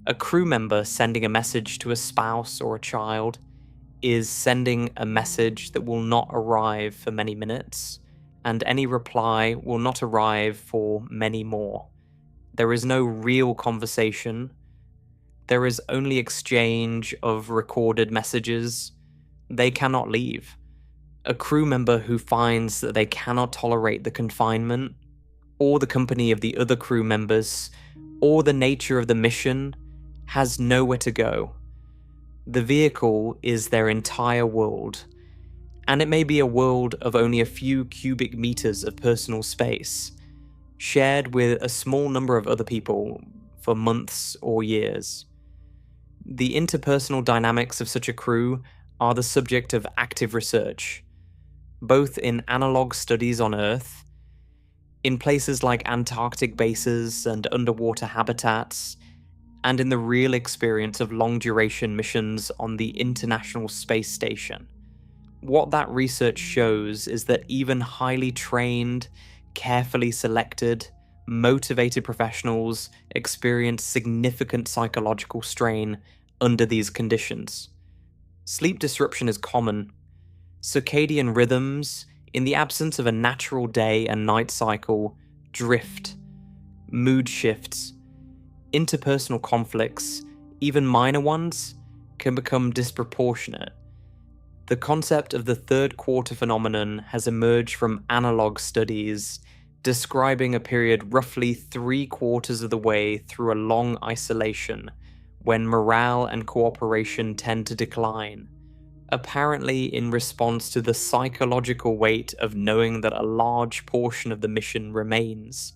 A crew member sending a message to a spouse or a child is sending a message that will not arrive for many minutes, and any reply will not arrive for many more. There is no real conversation. There is only exchange of recorded messages. They cannot leave. A crew member who finds that they cannot tolerate the confinement, or the company of the other crew members, or the nature of the mission, has nowhere to go. The vehicle is their entire world, and it may be a world of only a few cubic meters of personal space, shared with a small number of other people for months or years. The interpersonal dynamics of such a crew are the subject of active research, both in analog studies on Earth In places like Antarctic bases and underwater habitats, and in the real experience of long-duration missions on the International Space Station. What that research shows is that even highly trained, carefully selected, motivated professionals experience significant psychological strain under these conditions. Sleep disruption is common. Circadian rhythms, in the absence of a natural day and night cycle, drift. Mood shifts. Interpersonal conflicts, even minor ones, can become disproportionate. The concept of the third quarter phenomenon has emerged from analog studies describing a period roughly 3/4 of the way through a long isolation when morale and cooperation tend to decline, apparently in response to the psychological weight of knowing that a large portion of the mission remains.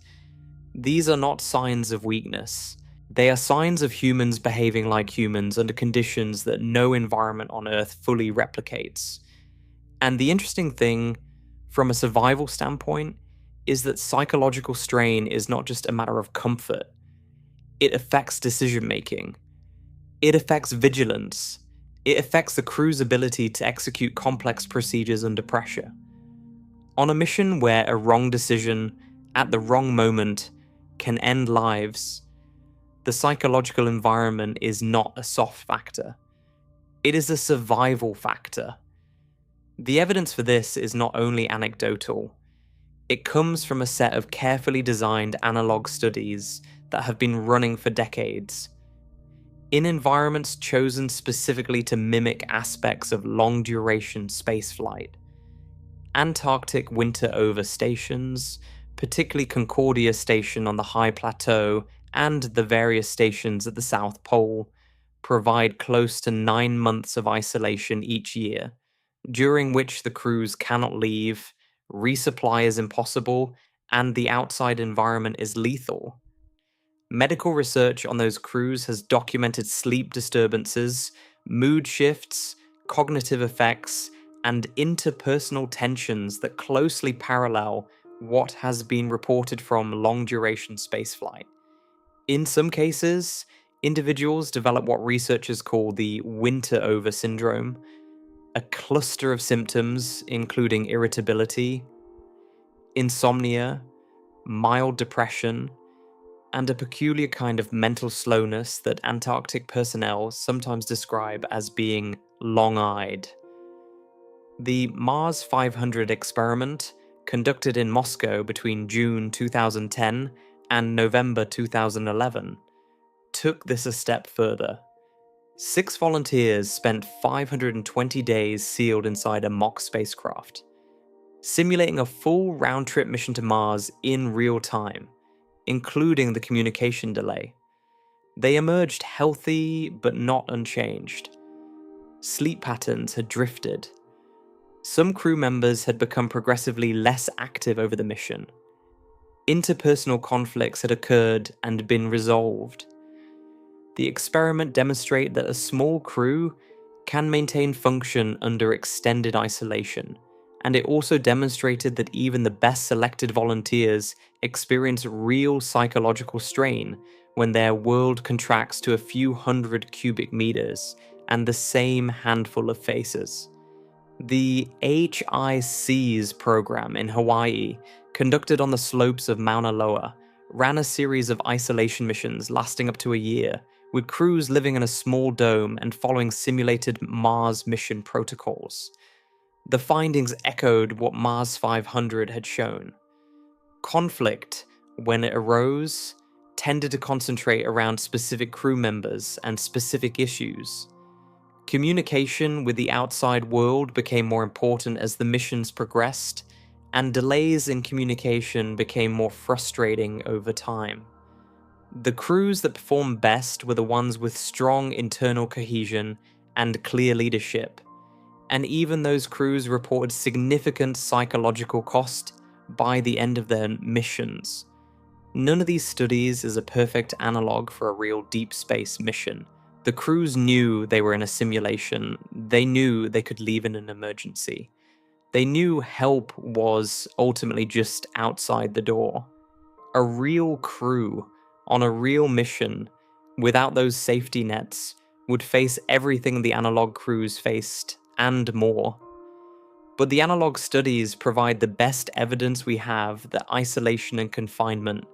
These are not signs of weakness. They are signs of humans behaving like humans under conditions that no environment on Earth fully replicates. And the interesting thing, from a survival standpoint, is that psychological strain is not just a matter of comfort. It affects decision making. It affects vigilance. It affects the crew's ability to execute complex procedures under pressure. On a mission where a wrong decision, at the wrong moment, can end lives, the psychological environment is not a soft factor. It is a survival factor. The evidence for this is not only anecdotal. It comes from a set of carefully designed analog studies that have been running for decades. In environments chosen specifically to mimic aspects of long-duration spaceflight. Antarctic winter-over stations, particularly Concordia Station on the high plateau and the various stations at the South Pole, provide close to 9 months of isolation each year, during which the crews cannot leave, resupply is impossible, and the outside environment is lethal. Medical research on those crews has documented sleep disturbances, mood shifts, cognitive effects, and interpersonal tensions that closely parallel what has been reported from long-duration spaceflight. In some cases, individuals develop what researchers call the winter-over syndrome, a cluster of symptoms including irritability, insomnia, mild depression, and a peculiar kind of mental slowness that Antarctic personnel sometimes describe as being long-eyed. The Mars 500 experiment, conducted in Moscow between June 2010 and November 2011, took this a step further. 6 volunteers spent 520 days sealed inside a mock spacecraft, simulating a full round-trip mission to Mars in real time, including the communication delay. They emerged healthy but not unchanged. Sleep patterns had drifted. Some crew members had become progressively less active over the mission. Interpersonal conflicts had occurred and been resolved. The experiment demonstrated that a small crew can maintain function under extended isolation, and it also demonstrated that even the best selected volunteers experience real psychological strain when their world contracts to a few hundred cubic meters and the same handful of faces. The HIC's program in Hawaii, conducted on the slopes of Mauna Loa, ran a series of isolation missions lasting up to a year, with crews living in a small dome and following simulated Mars mission protocols. The findings echoed what Mars 500 had shown. Conflict, when it arose, tended to concentrate around specific crew members and specific issues. Communication with the outside world became more important as the missions progressed, and delays in communication became more frustrating over time. The crews that performed best were the ones with strong internal cohesion and clear leadership, and even those crews reported significant psychological cost by the end of their missions. None of these studies is a perfect analog for a real deep space mission. The crews knew they were in a simulation. They knew they could leave in an emergency. They knew help was ultimately just outside the door. A real crew on a real mission without those safety nets would face everything the analog crews faced and more. But the analog studies provide the best evidence we have that isolation and confinement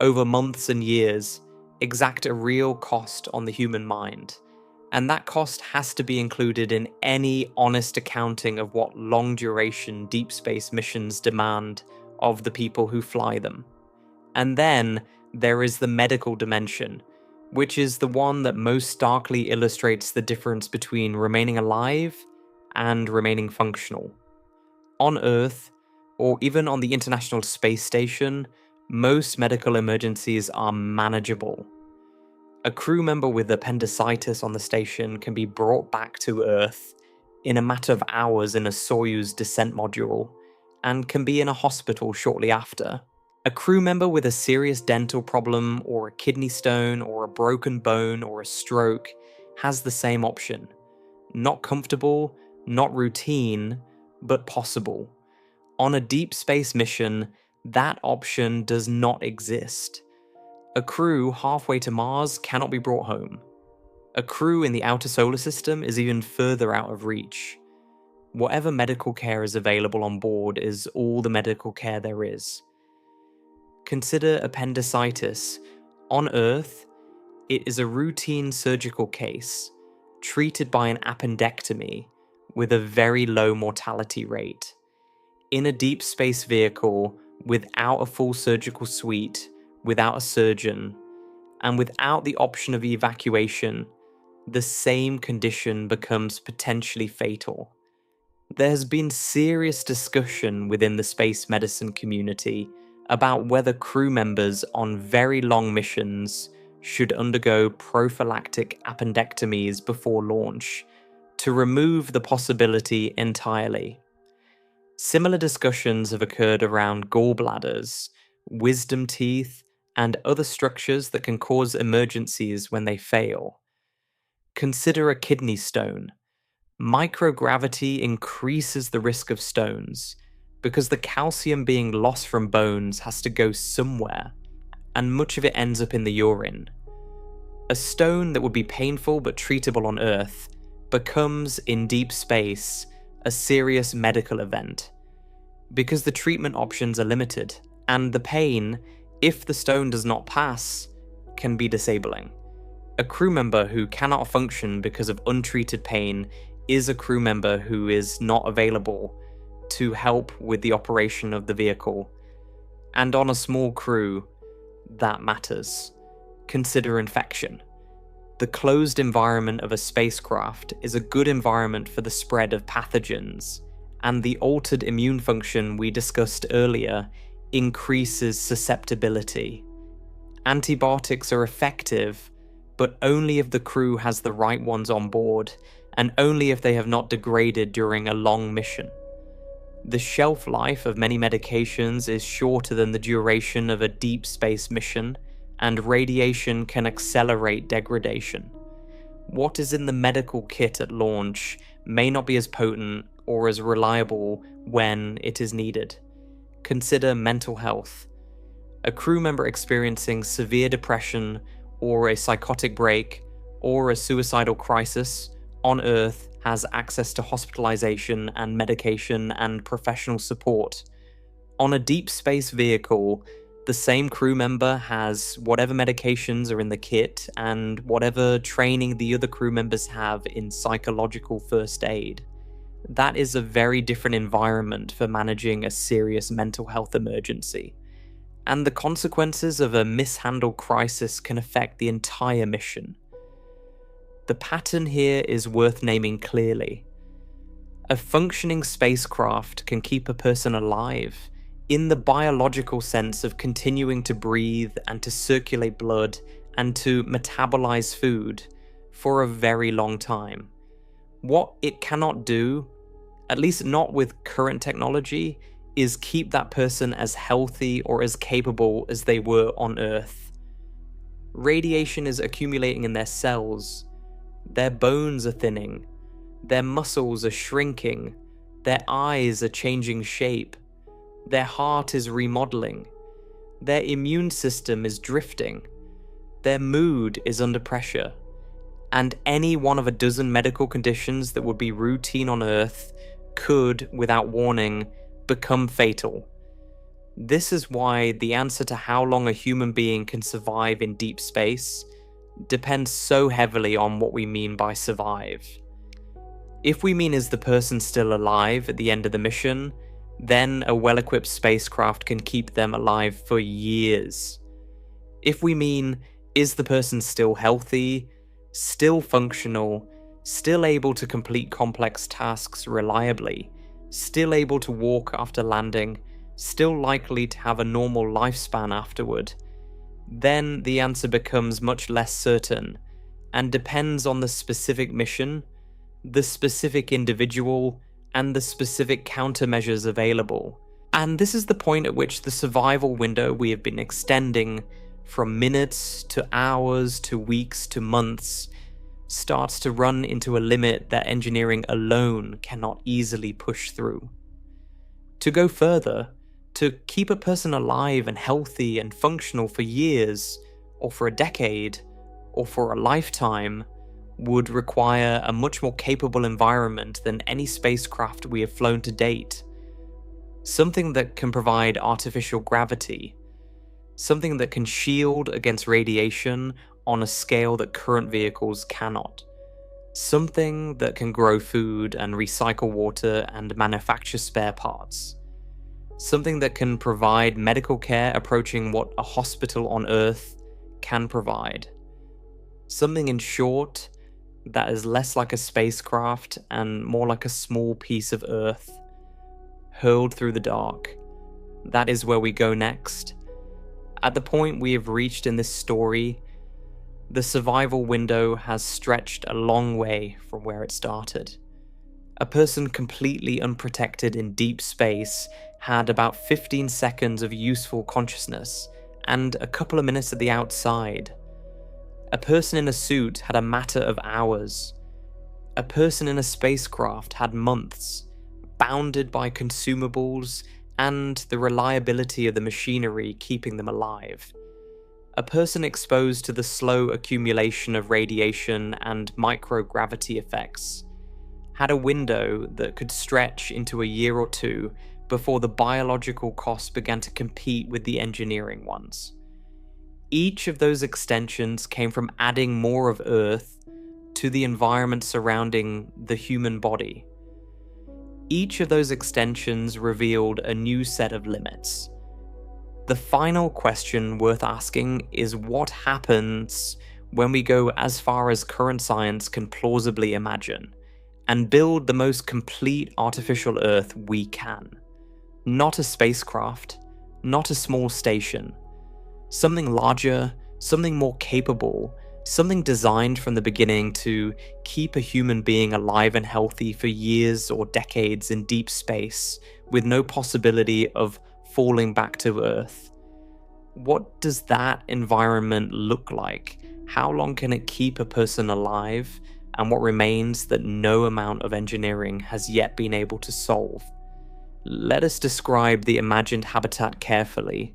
over months and years exact a real cost on the human mind. And that cost has to be included in any honest accounting of what long-duration deep space missions demand of the people who fly them. And then there is the medical dimension, which is the one that most starkly illustrates the difference between remaining alive and remaining functional. On Earth, or even on the International Space Station, most medical emergencies are manageable. A crew member with appendicitis on the station can be brought back to Earth in a matter of hours in a Soyuz descent module, and can be in a hospital shortly after. A crew member with a serious dental problem, or a kidney stone, or a broken bone, or a stroke has the same option. Not comfortable, not routine, but possible. On a deep space mission, that option does not exist. A crew halfway to Mars cannot be brought home. A crew in the outer solar system is even further out of reach. Whatever medical care is available on board is all the medical care there is. Consider appendicitis. On Earth, it is a routine surgical case, treated by an appendectomy, with a very low mortality rate. In a deep space vehicle, without a full surgical suite, without a surgeon, and without the option of evacuation, the same condition becomes potentially fatal. There has been serious discussion within the space medicine community about whether crew members on very long missions should undergo prophylactic appendectomies before launch to remove the possibility entirely. Similar discussions have occurred around gallbladders, wisdom teeth, and other structures that can cause emergencies when they fail. Consider a kidney stone. Microgravity increases the risk of stones because the calcium being lost from bones has to go somewhere, and much of it ends up in the urine. A stone that would be painful but treatable on Earth becomes, in deep space, a serious medical event, because the treatment options are limited, and the pain, if the stone does not pass, can be disabling. A crew member who cannot function because of untreated pain is a crew member who is not available to help with the operation of the vehicle. And on a small crew, that matters. Consider infection. The closed environment of a spacecraft is a good environment for the spread of pathogens, and the altered immune function we discussed earlier increases susceptibility. Antibiotics are effective, but only if the crew has the right ones on board, and only if they have not degraded during a long mission. The shelf life of many medications is shorter than the duration of a deep space mission, and radiation can accelerate degradation. What is in the medical kit at launch may not be as potent or as reliable when it is needed. Consider mental health. A crew member experiencing severe depression, or a psychotic break, or a suicidal crisis on Earth has access to hospitalization and medication and professional support. On a deep space vehicle, the same crew member has whatever medications are in the kit and whatever training the other crew members have in psychological first aid. That is a very different environment for managing a serious mental health emergency. And the consequences of a mishandled crisis can affect the entire mission. The pattern here is worth naming clearly. A functioning spacecraft can keep a person alive, in the biological sense of continuing to breathe and to circulate blood and to metabolize food, for a very long time. What it cannot do, at least not with current technology, is keep that person as healthy or as capable as they were on Earth. Radiation is accumulating in their cells, their bones are thinning, their muscles are shrinking, Their eyes are changing shape. Their heart is remodeling. Their immune system is drifting. Their mood is under pressure. And any one of a dozen medical conditions that would be routine on Earth could, without warning, become fatal. This is why the answer to how long a human being can survive in deep space depends so heavily on what we mean by survive. If we mean is the person still alive at the end of the mission, then a well-equipped spacecraft can keep them alive for years. If we mean is the person still healthy, still functional, still able to complete complex tasks reliably, still able to walk after landing, still likely to have a normal lifespan afterward, then the answer becomes much less certain and depends on the specific mission, the specific individual, and the specific countermeasures available. And this is the point at which the survival window we have been extending from minutes to hours to weeks to months starts to run into a limit that engineering alone cannot easily push through. To go further, to keep a person alive and healthy and functional for years, or for a decade, or for a lifetime, would require a much more capable environment than any spacecraft we have flown to date. Something that can provide artificial gravity, something that can shield against radiation on a scale that current vehicles cannot, something that can grow food and recycle water and manufacture spare parts, something that can provide medical care approaching what a hospital on Earth can provide, something, in short, that is less like a spacecraft and more like a small piece of Earth, hurled through the dark. That is where we go next. At the point we have reached in this story, the survival window has stretched a long way from where it started. A person completely unprotected in deep space had about 15 seconds of useful consciousness and a couple of minutes at the outside. A person in a suit had a matter of hours. A person in a spacecraft had months, bounded by consumables and the reliability of the machinery keeping them alive. A person exposed to the slow accumulation of radiation and microgravity effects had a window that could stretch into a year or two before the biological costs began to compete with the engineering ones. Each of those extensions came from adding more of Earth to the environment surrounding the human body. Each of those extensions revealed a new set of limits. The final question worth asking is what happens when we go as far as current science can plausibly imagine, and build the most complete artificial Earth we can. Not a spacecraft, not a small station. Something larger, something more capable, something designed from the beginning to keep a human being alive and healthy for years or decades in deep space, with no possibility of falling back to Earth. What does that environment look like? How long can it keep a person alive? And what remains that no amount of engineering has yet been able to solve? Let us describe the imagined habitat carefully,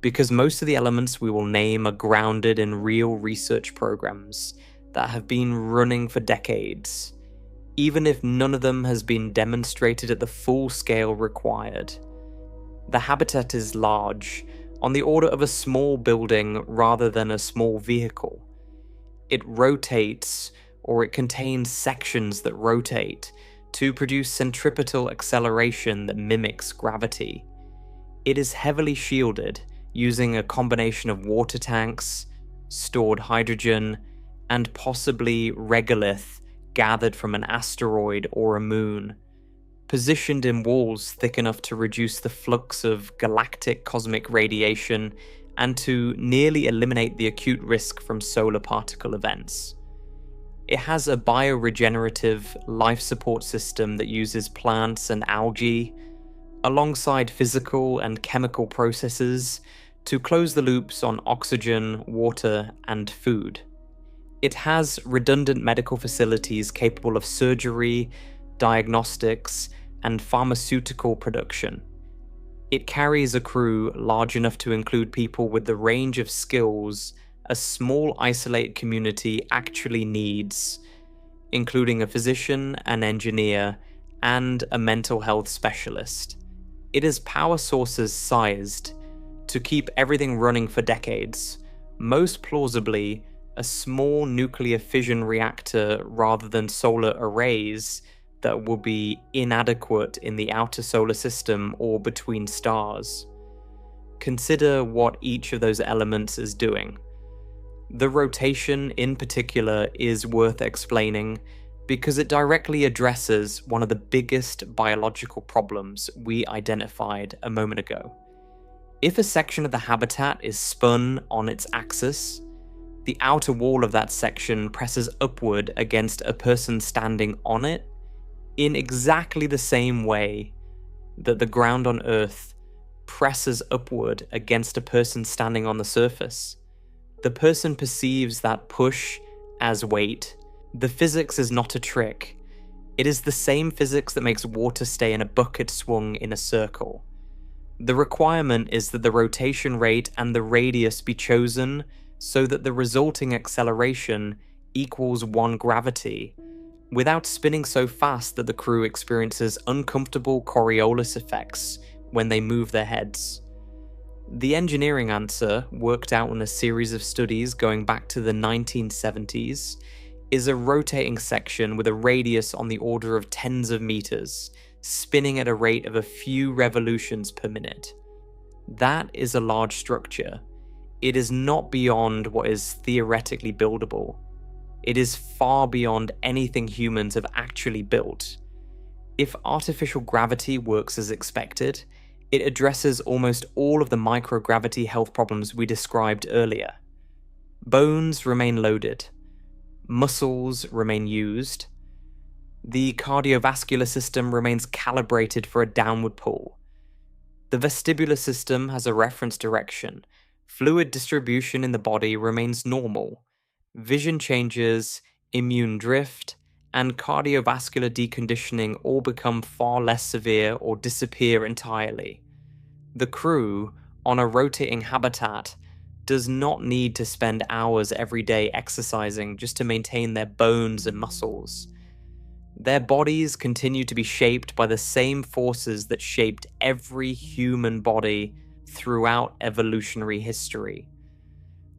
because most of the elements we will name are grounded in real research programs that have been running for decades, even if none of them has been demonstrated at the full scale required. The habitat is large, on the order of a small building rather than a small vehicle. It rotates, or it contains sections that rotate, to produce centripetal acceleration that mimics gravity. It is heavily shielded, using a combination of water tanks, stored hydrogen, and possibly regolith gathered from an asteroid or a moon, positioned in walls thick enough to reduce the flux of galactic cosmic radiation and to nearly eliminate the acute risk from solar particle events. It has a bioregenerative life support system that uses plants and algae, alongside physical and chemical processes, to close the loops on oxygen, water, and food. It has redundant medical facilities capable of surgery, diagnostics, and pharmaceutical production. It carries a crew large enough to include people with the range of skills a small isolated community actually needs, including a physician, an engineer, and a mental health specialist. It is power sources sized to keep everything running for decades, most plausibly a small nuclear fission reactor rather than solar arrays that will be inadequate in the outer solar system or between stars. Consider what each of those elements is doing. The rotation in particular is worth explaining because it directly addresses one of the biggest biological problems we identified a moment ago. If a section of the habitat is spun on its axis, the outer wall of that section presses upward against a person standing on it in exactly the same way that the ground on Earth presses upward against a person standing on the surface. The person perceives that push as weight. The physics is not a trick. It is the same physics that makes water stay in a bucket swung in a circle. The requirement is that the rotation rate and the radius be chosen so that the resulting acceleration equals one gravity, without spinning so fast that the crew experiences uncomfortable Coriolis effects when they move their heads. The engineering answer, worked out in a series of studies going back to the 1970s, is a rotating section with a radius on the order of tens of meters, spinning at a rate of a few revolutions per minute. That is a large structure. It is not beyond what is theoretically buildable. It is far beyond anything humans have actually built. If artificial gravity works as expected, it addresses almost all of the microgravity health problems we described earlier. Bones remain loaded. Muscles remain used. The cardiovascular system remains calibrated for a downward pull. The vestibular system has a reference direction. Fluid distribution in the body remains normal. Vision changes, immune drift, and cardiovascular deconditioning all become far less severe or disappear entirely. The crew, on a rotating habitat, does not need to spend hours every day exercising just to maintain their bones and muscles. Their bodies continue to be shaped by the same forces that shaped every human body throughout evolutionary history.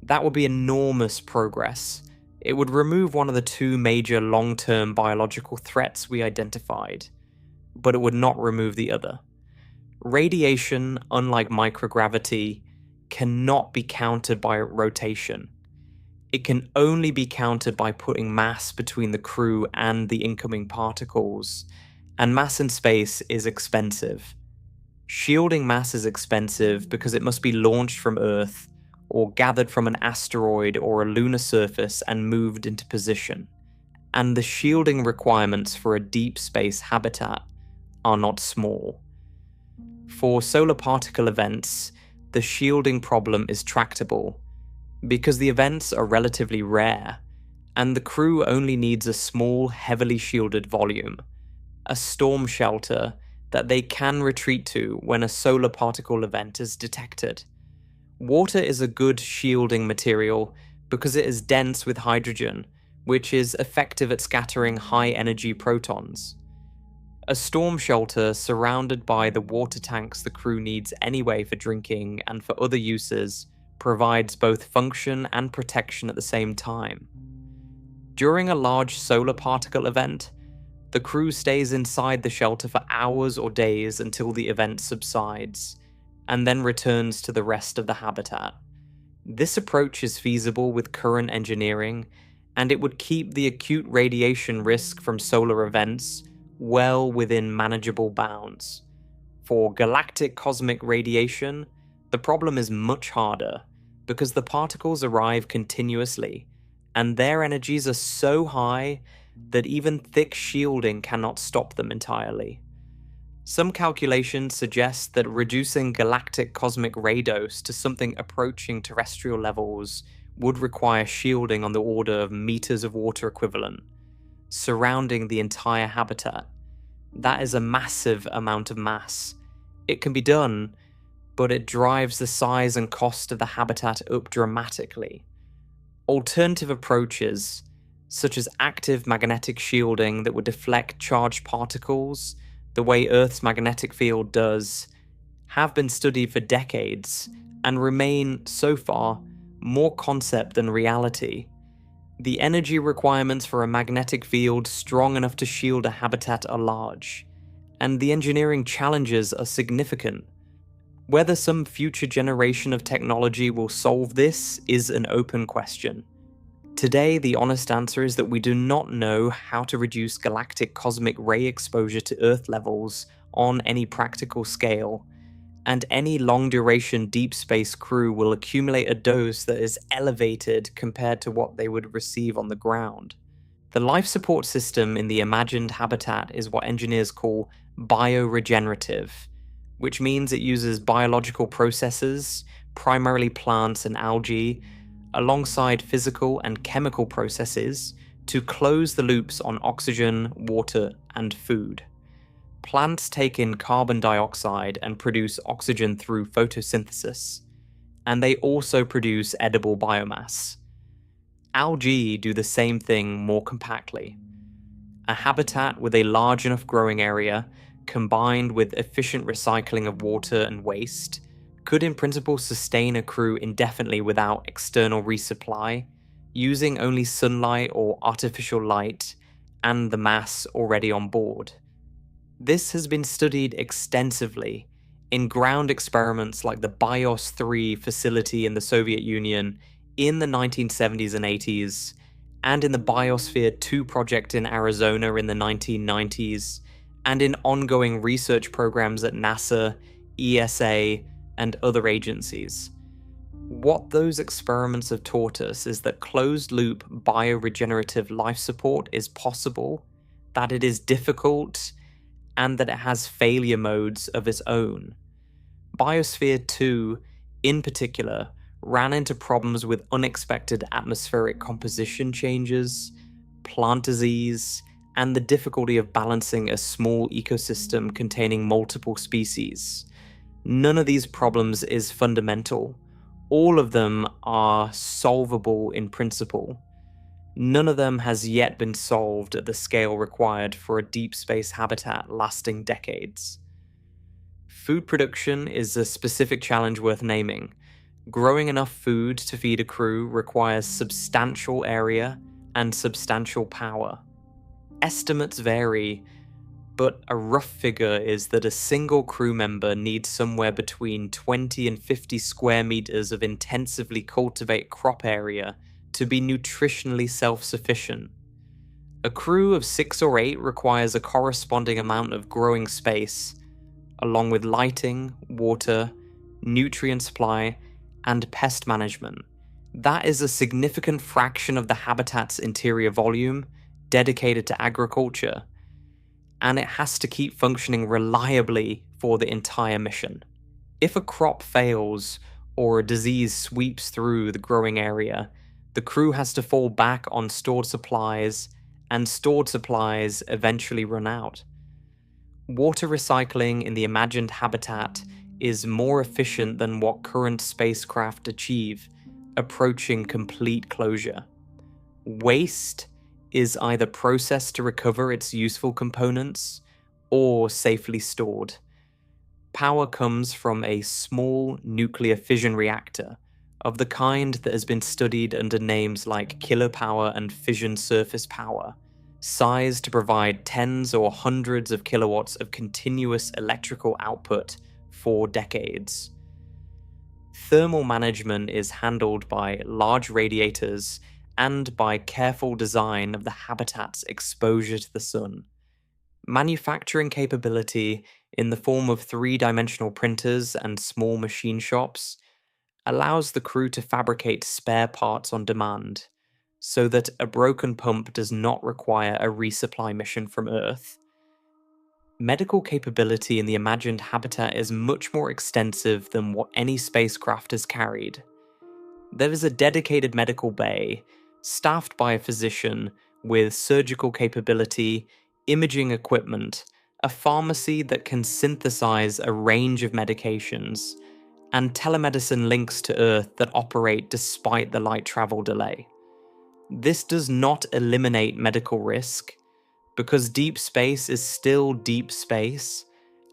That would be enormous progress. It would remove one of the two major long-term biological threats we identified, but it would not remove the other. Radiation, unlike microgravity, cannot be countered by rotation. It can only be countered by putting mass between the crew and the incoming particles, and mass in space is expensive. Shielding mass is expensive because it must be launched from Earth, or gathered from an asteroid or a lunar surface and moved into position. And the shielding requirements for a deep space habitat are not small. For solar particle events, the shielding problem is tractable, because the events are relatively rare, and the crew only needs a small, heavily shielded volume, a storm shelter that they can retreat to when a solar particle event is detected. Water is a good shielding material because it is dense with hydrogen, which is effective at scattering high-energy protons. A storm shelter surrounded by the water tanks the crew needs anyway for drinking and for other uses provides both function and protection at the same time. During a large solar particle event, the crew stays inside the shelter for hours or days until the event subsides, and then returns to the rest of the habitat. This approach is feasible with current engineering, and it would keep the acute radiation risk from solar events well within manageable bounds. For galactic cosmic radiation, the problem is much harder, because the particles arrive continuously, and their energies are so high that even thick shielding cannot stop them entirely. Some calculations suggest that reducing galactic cosmic ray dose to something approaching terrestrial levels would require shielding on the order of meters of water equivalent, surrounding the entire habitat. That is a massive amount of mass. It can be done, but it drives the size and cost of the habitat up dramatically. Alternative approaches, such as active magnetic shielding that would deflect charged particles the way Earth's magnetic field does, have been studied for decades and remain, so far, more concept than reality. The energy requirements for a magnetic field strong enough to shield a habitat are large, and the engineering challenges are significant. Whether some future generation of technology will solve this is an open question. Today, the honest answer is that we do not know how to reduce galactic cosmic ray exposure to Earth levels on any practical scale, and any long-duration deep space crew will accumulate a dose that is elevated compared to what they would receive on the ground. The life support system in the imagined habitat is what engineers call bioregenerative, which means it uses biological processes, primarily plants and algae, alongside physical and chemical processes to close the loops on oxygen, water, and food. Plants take in carbon dioxide and produce oxygen through photosynthesis, and they also produce edible biomass. Algae do the same thing more compactly. A habitat with a large enough growing area, combined with efficient recycling of water and waste, could in principle sustain a crew indefinitely without external resupply, using only sunlight or artificial light and the mass already on board. This has been studied extensively in ground experiments like the BIOS 3 facility in the Soviet Union in the 1970s and 80s, and in the Biosphere 2 project in Arizona in the 1990s, and in ongoing research programs at NASA, ESA, and other agencies. What those experiments have taught us is that closed-loop bioregenerative life support is possible, that it is difficult, and that it has failure modes of its own. Biosphere 2, in particular, ran into problems with unexpected atmospheric composition changes, plant disease, and the difficulty of balancing a small ecosystem containing multiple species. None of these problems is fundamental. All of them are solvable in principle. None of them has yet been solved at the scale required for a deep space habitat lasting decades. Food production is a specific challenge worth naming. Growing enough food to feed a crew requires substantial area and substantial power. Estimates vary, but a rough figure is that a single crew member needs somewhere between 20 and 50 square meters of intensively cultivated crop area to be nutritionally self-sufficient. A crew of 6 or 8 requires a corresponding amount of growing space, along with lighting, water, nutrient supply, and pest management. That is a significant fraction of the habitat's interior volume dedicated to agriculture, and it has to keep functioning reliably for the entire mission. If a crop fails or a disease sweeps through the growing area, the crew has to fall back on stored supplies, and stored supplies eventually run out. Water recycling in the imagined habitat is more efficient than what current spacecraft achieve, approaching complete closure. Waste is either processed to recover its useful components or safely stored. Power comes from a small nuclear fission reactor, of the kind that has been studied under names like kilopower and fission surface power, sized to provide tens or hundreds of kilowatts of continuous electrical output for decades. Thermal management is handled by large radiators and by careful design of the habitat's exposure to the sun. Manufacturing capability in the form of 3-dimensional printers and small machine shops allows the crew to fabricate spare parts on demand, so that a broken pump does not require a resupply mission from Earth. Medical capability in the imagined habitat is much more extensive than what any spacecraft has carried. There is a dedicated medical bay, staffed by a physician with surgical capability, imaging equipment, a pharmacy that can synthesize a range of medications, and telemedicine links to Earth that operate despite the light travel delay. This does not eliminate medical risk, because deep space is still deep space,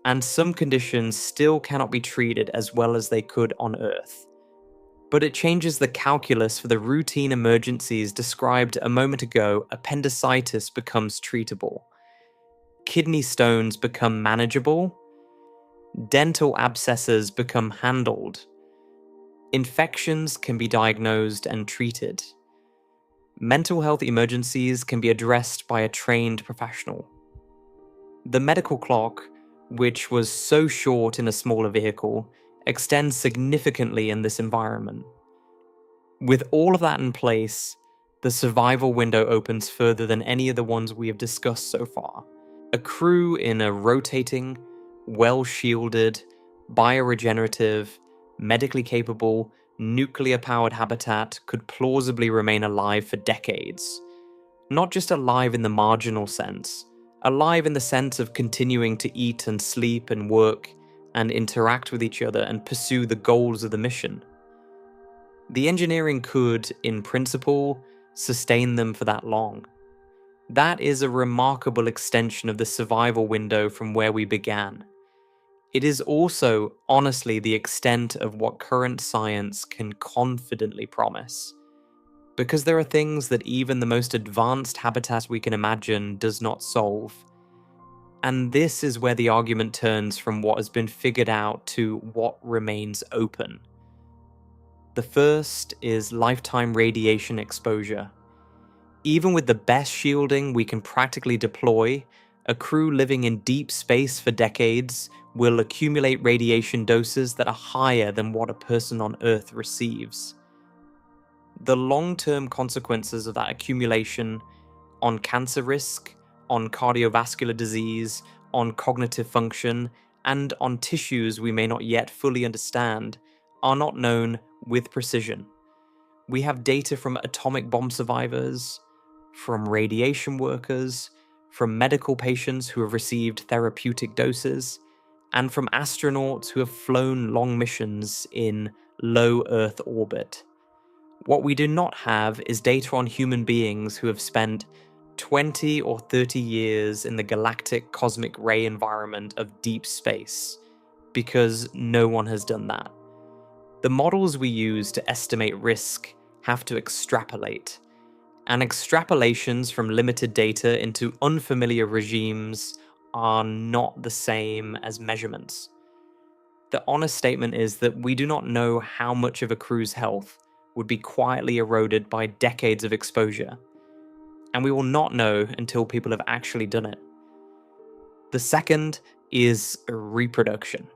and some conditions still cannot be treated as well as they could on Earth. But it changes the calculus for the routine emergencies described a moment ago. Appendicitis becomes treatable. Kidney stones become manageable. Dental abscesses become handled. Infections can be diagnosed and treated. Mental health emergencies can be addressed by a trained professional. The medical clock, which was so short in a smaller vehicle, extends significantly in this environment. With all of that in place, the survival window opens further than any of the ones we have discussed so far. A crew in a rotating, well-shielded, bioregenerative, medically capable, nuclear-powered habitat could plausibly remain alive for decades. Not just alive in the marginal sense, alive in the sense of continuing to eat and sleep and work and interact with each other and pursue the goals of the mission. The engineering could, in principle, sustain them for that long. That is a remarkable extension of the survival window from where we began. It is also, honestly, the extent of what current science can confidently promise. Because there are things that even the most advanced habitat we can imagine does not solve. And this is where the argument turns from what has been figured out to what remains open. The first is lifetime radiation exposure. Even with the best shielding we can practically deploy, a crew living in deep space for decades will accumulate radiation doses that are higher than what a person on Earth receives. The long-term consequences of that accumulation on cancer risk, on cardiovascular disease, on cognitive function, and on tissues we may not yet fully understand are not known with precision. We have data from atomic bomb survivors, from radiation workers, from medical patients who have received therapeutic doses, and from astronauts who have flown long missions in low Earth orbit. What we do not have is data on human beings who have spent 20 or 30 years in the galactic cosmic ray environment of deep space, because no one has done that. The models we use to estimate risk have to extrapolate, and extrapolations from limited data into unfamiliar regimes are not the same as measurements. The honest statement is that we do not know how much of a crew's health would be quietly eroded by decades of exposure, and we will not know until people have actually done it. The second is reproduction.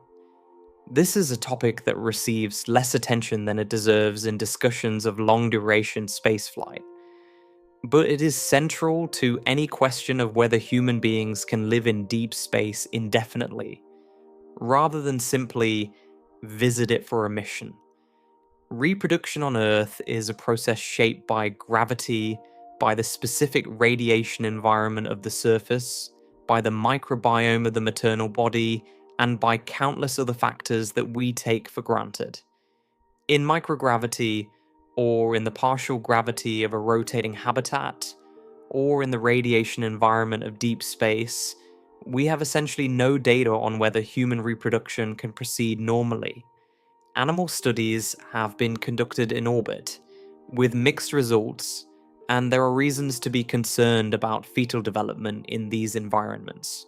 This is a topic that receives less attention than it deserves in discussions of long-duration spaceflight, but it is central to any question of whether human beings can live in deep space indefinitely, rather than simply visit it for a mission. Reproduction on Earth is a process shaped by gravity, by the specific radiation environment of the surface, by the microbiome of the maternal body, and by countless other factors that we take for granted. In microgravity, or in the partial gravity of a rotating habitat, or in the radiation environment of deep space, we have essentially no data on whether human reproduction can proceed normally. Animal studies have been conducted in orbit, with mixed results, and there are reasons to be concerned about fetal development in these environments.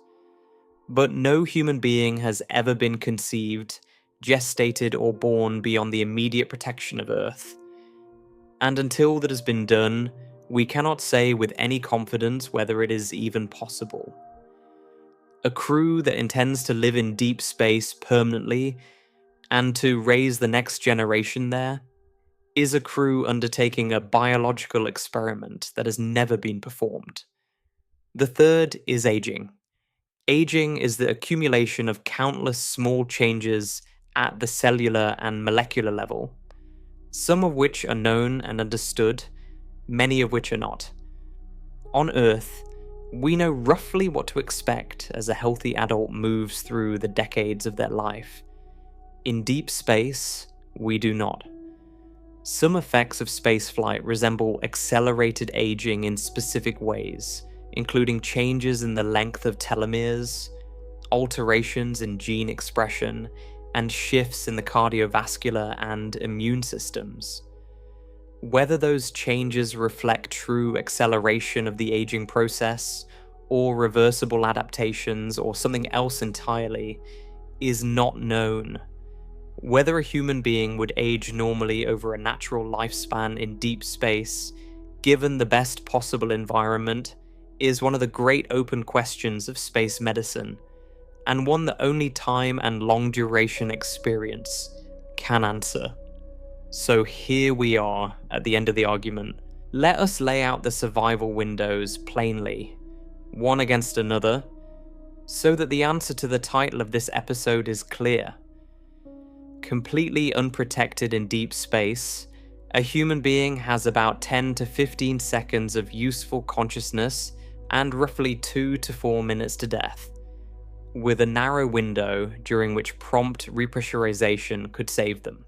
But no human being has ever been conceived, gestated, or born beyond the immediate protection of Earth. And until that has been done, we cannot say with any confidence whether it is even possible. A crew that intends to live in deep space permanently and to raise the next generation there is a crew undertaking a biological experiment that has never been performed. The third is aging. Aging is the accumulation of countless small changes at the cellular and molecular level, some of which are known and understood, many of which are not. On Earth, We know roughly what to expect as a healthy adult moves through the decades of their life. In deep space, we do not. Some effects of spaceflight resemble accelerated aging in specific ways, including changes in the length of telomeres, alterations in gene expression, and shifts in the cardiovascular and immune systems. Whether those changes reflect true acceleration of the aging process, or reversible adaptations, or something else entirely, is not known. Whether a human being would age normally over a natural lifespan in deep space, given the best possible environment, is one of the great open questions of space medicine, and one that only time and long-duration experience can answer. So here we are at the end of the argument. Let us lay out the survival windows plainly, one against another, so that the answer to the title of this episode is clear. Completely unprotected in deep space, a human being has about 10 to 15 seconds of useful consciousness and roughly 2 to 4 minutes to death, with a narrow window during which prompt repressurization could save them.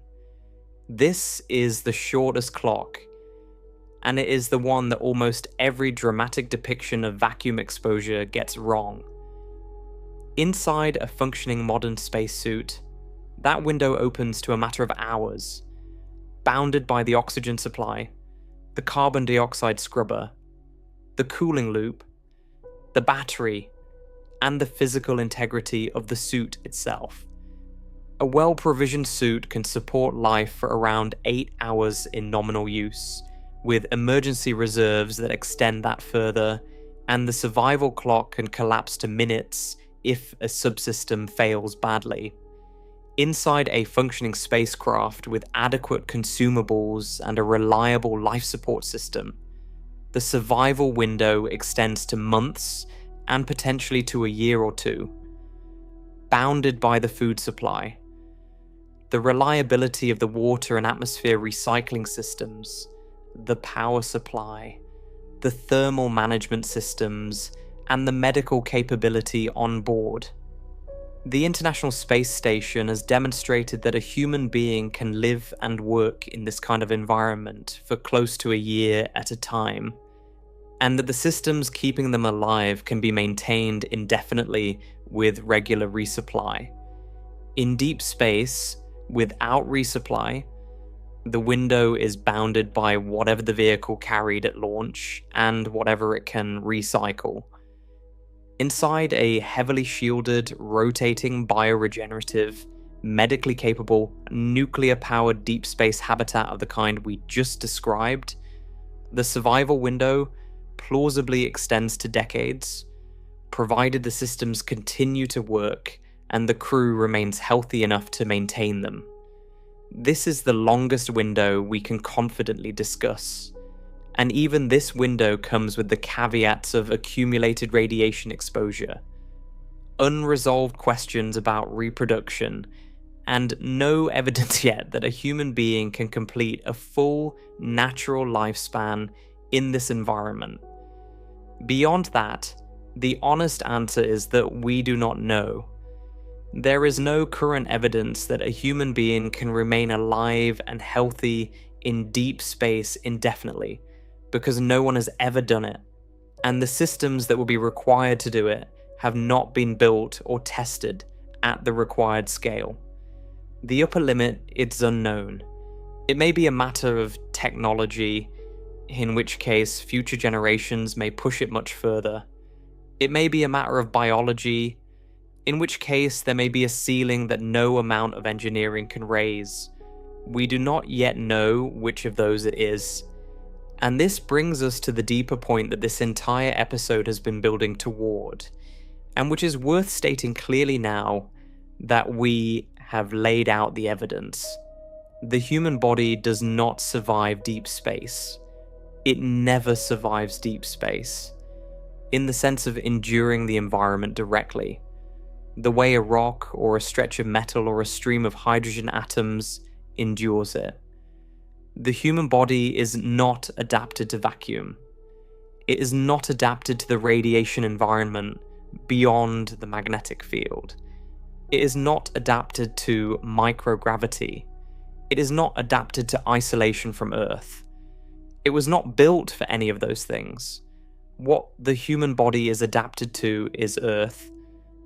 This is the shortest clock, and it is the one that almost every dramatic depiction of vacuum exposure gets wrong. Inside a functioning modern spacesuit, that window opens to a matter of hours, bounded by the oxygen supply, the carbon dioxide scrubber, the cooling loop, the battery, and the physical integrity of the suit itself. A well-provisioned suit can support life for around 8 hours in nominal use, with emergency reserves that extend that further, and the survival clock can collapse to minutes if a subsystem fails badly. Inside a functioning spacecraft with adequate consumables and a reliable life support system, the survival window extends to months and potentially to a year or two. Bounded by the food supply, the reliability of the water and atmosphere recycling systems, the power supply, the thermal management systems, and the medical capability on board. The International Space Station has demonstrated that a human being can live and work in this kind of environment for close to a year at a time, and that the systems keeping them alive can be maintained indefinitely with regular resupply. In deep space, without resupply, the window is bounded by whatever the vehicle carried at launch and whatever it can recycle. Inside a heavily shielded, rotating, bioregenerative, medically capable, nuclear-powered deep space habitat of the kind we just described, the survival window plausibly extends to decades, provided the systems continue to work and the crew remains healthy enough to maintain them. This is the longest window we can confidently discuss, and even this window comes with the caveats of accumulated radiation exposure, unresolved questions about reproduction, and no evidence yet that a human being can complete a full, natural lifespan in this environment. Beyond that, the honest answer is that we do not know. There is no current evidence that a human being can remain alive and healthy in deep space indefinitely, because no one has ever done it, and the systems that will be required to do it have not been built or tested at the required scale. The upper limit is unknown. It may be a matter of technology, in which case future generations may push it much further. It may be a matter of biology, in which case there may be a ceiling that no amount of engineering can raise. We do not yet know which of those it is. And this brings us to the deeper point that this entire episode has been building toward, and which is worth stating clearly now that we have laid out the evidence. The human body does not survive deep space. It never survives deep space, in the sense of enduring the environment directly, the way a rock or a stretch of metal or a stream of hydrogen atoms endures it. The human body is not adapted to vacuum. It is not adapted to the radiation environment beyond the magnetic field. It is not adapted to microgravity. It is not adapted to isolation from Earth. It was not built for any of those things. What the human body is adapted to is Earth,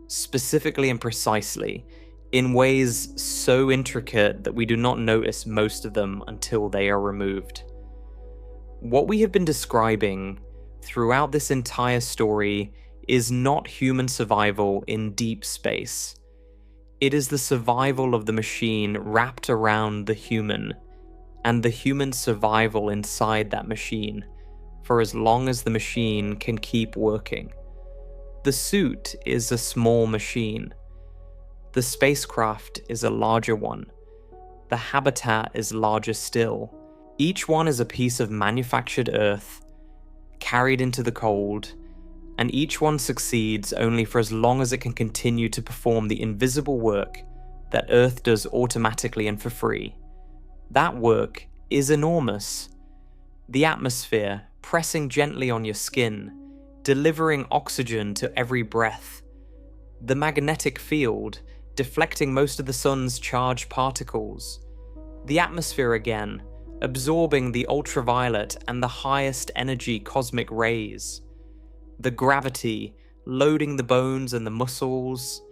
specifically and precisely, in ways so intricate that we do not notice most of them until they are removed. What we have been describing throughout this entire story is not human survival in deep space. It is the survival of the machine wrapped around the human, and the human survival inside that machine for as long as the machine can keep working. The suit is a small machine. The spacecraft is a larger one. The habitat is larger still. Each one is a piece of manufactured Earth, carried into the cold, and each one succeeds only for as long as it can continue to perform the invisible work that Earth does automatically and for free. That work is enormous. The atmosphere pressing gently on your skin, delivering oxygen to every breath. The magnetic field deflecting most of the sun's charged particles. The atmosphere again, absorbing the ultraviolet and the highest energy cosmic rays. The gravity, loading the bones and the muscles,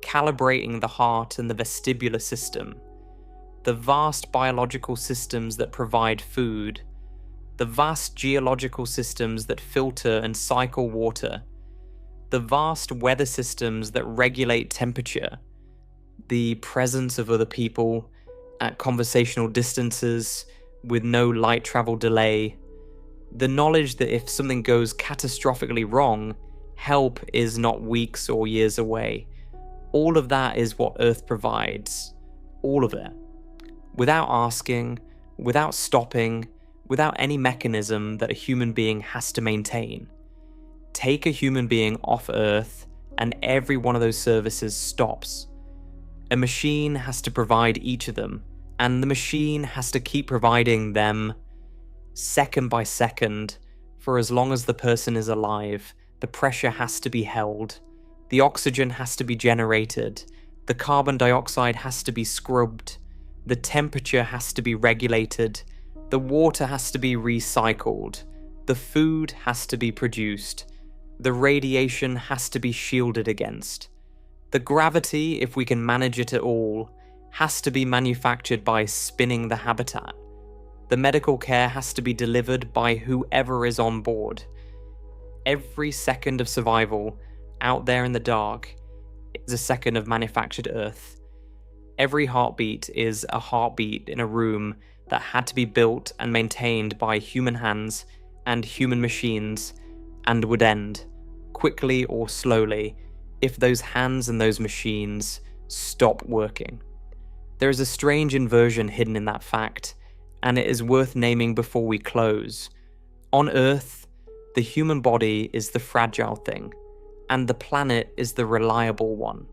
calibrating the heart and the vestibular system. The vast biological systems that provide food. The vast geological systems that filter and cycle water. The vast weather systems that regulate temperature. The presence of other people at conversational distances with no light travel delay. The knowledge that if something goes catastrophically wrong, help is not weeks or years away. All of that is what Earth provides. All of it. Without asking, without stopping, without any mechanism that a human being has to maintain. Take a human being off Earth, and every one of those services stops. A machine has to provide each of them, and the machine has to keep providing them second by second for as long as the person is alive. The pressure has to be held, the oxygen has to be generated, the carbon dioxide has to be scrubbed, the temperature has to be regulated, the water has to be recycled, the food has to be produced, the radiation has to be shielded against. The gravity, if we can manage it at all, has to be manufactured by spinning the habitat. The medical care has to be delivered by whoever is on board. Every second of survival out there in the dark is a second of manufactured Earth. Every heartbeat is a heartbeat in a room that had to be built and maintained by human hands and human machines, and would end, quickly or slowly, if those hands and those machines stop working. There is a strange inversion hidden in that fact, and it is worth naming before we close. On Earth, the human body is the fragile thing, and the planet is the reliable one.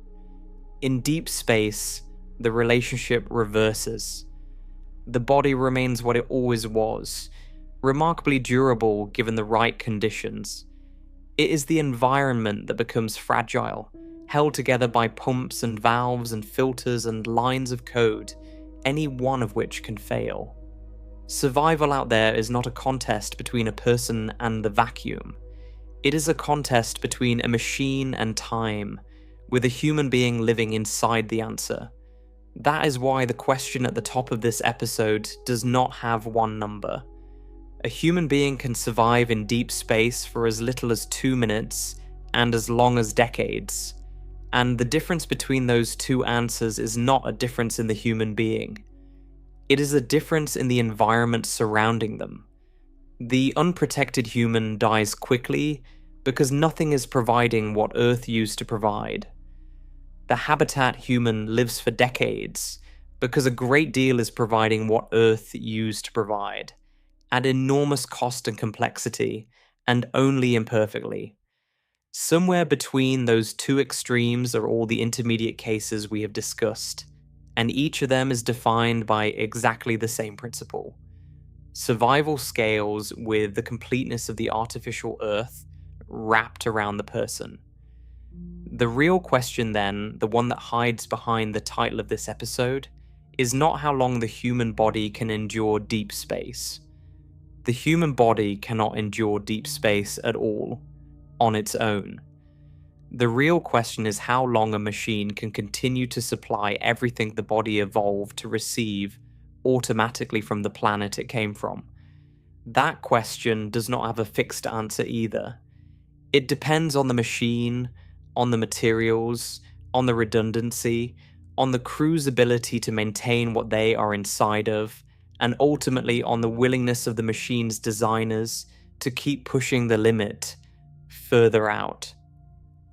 In deep space, the relationship reverses. The body remains what it always was, remarkably durable given the right conditions. It is the environment that becomes fragile, held together by pumps and valves and filters and lines of code, any one of which can fail. Survival out there is not a contest between a person and the vacuum. It is a contest between a machine and time, with a human being living inside the answer. That is why the question at the top of this episode does not have one number. A human being can survive in deep space for as little as 2 minutes and as long as decades. And the difference between those two answers is not a difference in the human being. It is a difference in the environment surrounding them. The unprotected human dies quickly because nothing is providing what Earth used to provide. The habitat human lives for decades because a great deal is providing what Earth used to provide, at enormous cost and complexity, and only imperfectly. Somewhere between those two extremes are all the intermediate cases we have discussed, and each of them is defined by exactly the same principle. Survival scales with the completeness of the artificial Earth wrapped around the person. The real question then, the one that hides behind the title of this episode, is not how long the human body can endure deep space. The human body cannot endure deep space at all, on its own. The real question is how long a machine can continue to supply everything the body evolved to receive automatically from the planet it came from. That question does not have a fixed answer either. It depends on the machine, on the materials, on the redundancy, on the crew's ability to maintain what they are inside of, and ultimately on the willingness of the machine's designers to keep pushing the limit further out.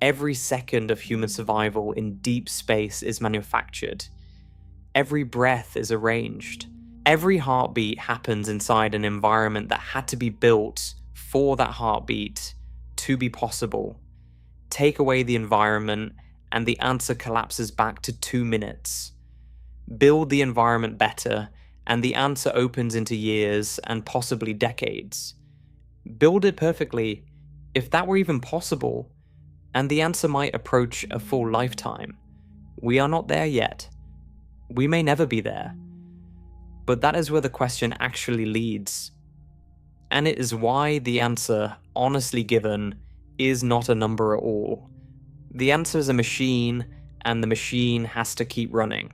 Every second of human survival in deep space is manufactured. Every breath is arranged. Every heartbeat happens inside an environment that had to be built for that heartbeat to be possible. Take away the environment and the answer collapses back to 2 minutes. Build the environment better and the answer opens into years and possibly decades. Build it perfectly, if that were even possible, and the answer might approach a full lifetime. We are not there yet. We may never be there. But that is where the question actually leads. And it is why the answer, honestly given, is not a number at all. The answer is a machine, and the machine has to keep running.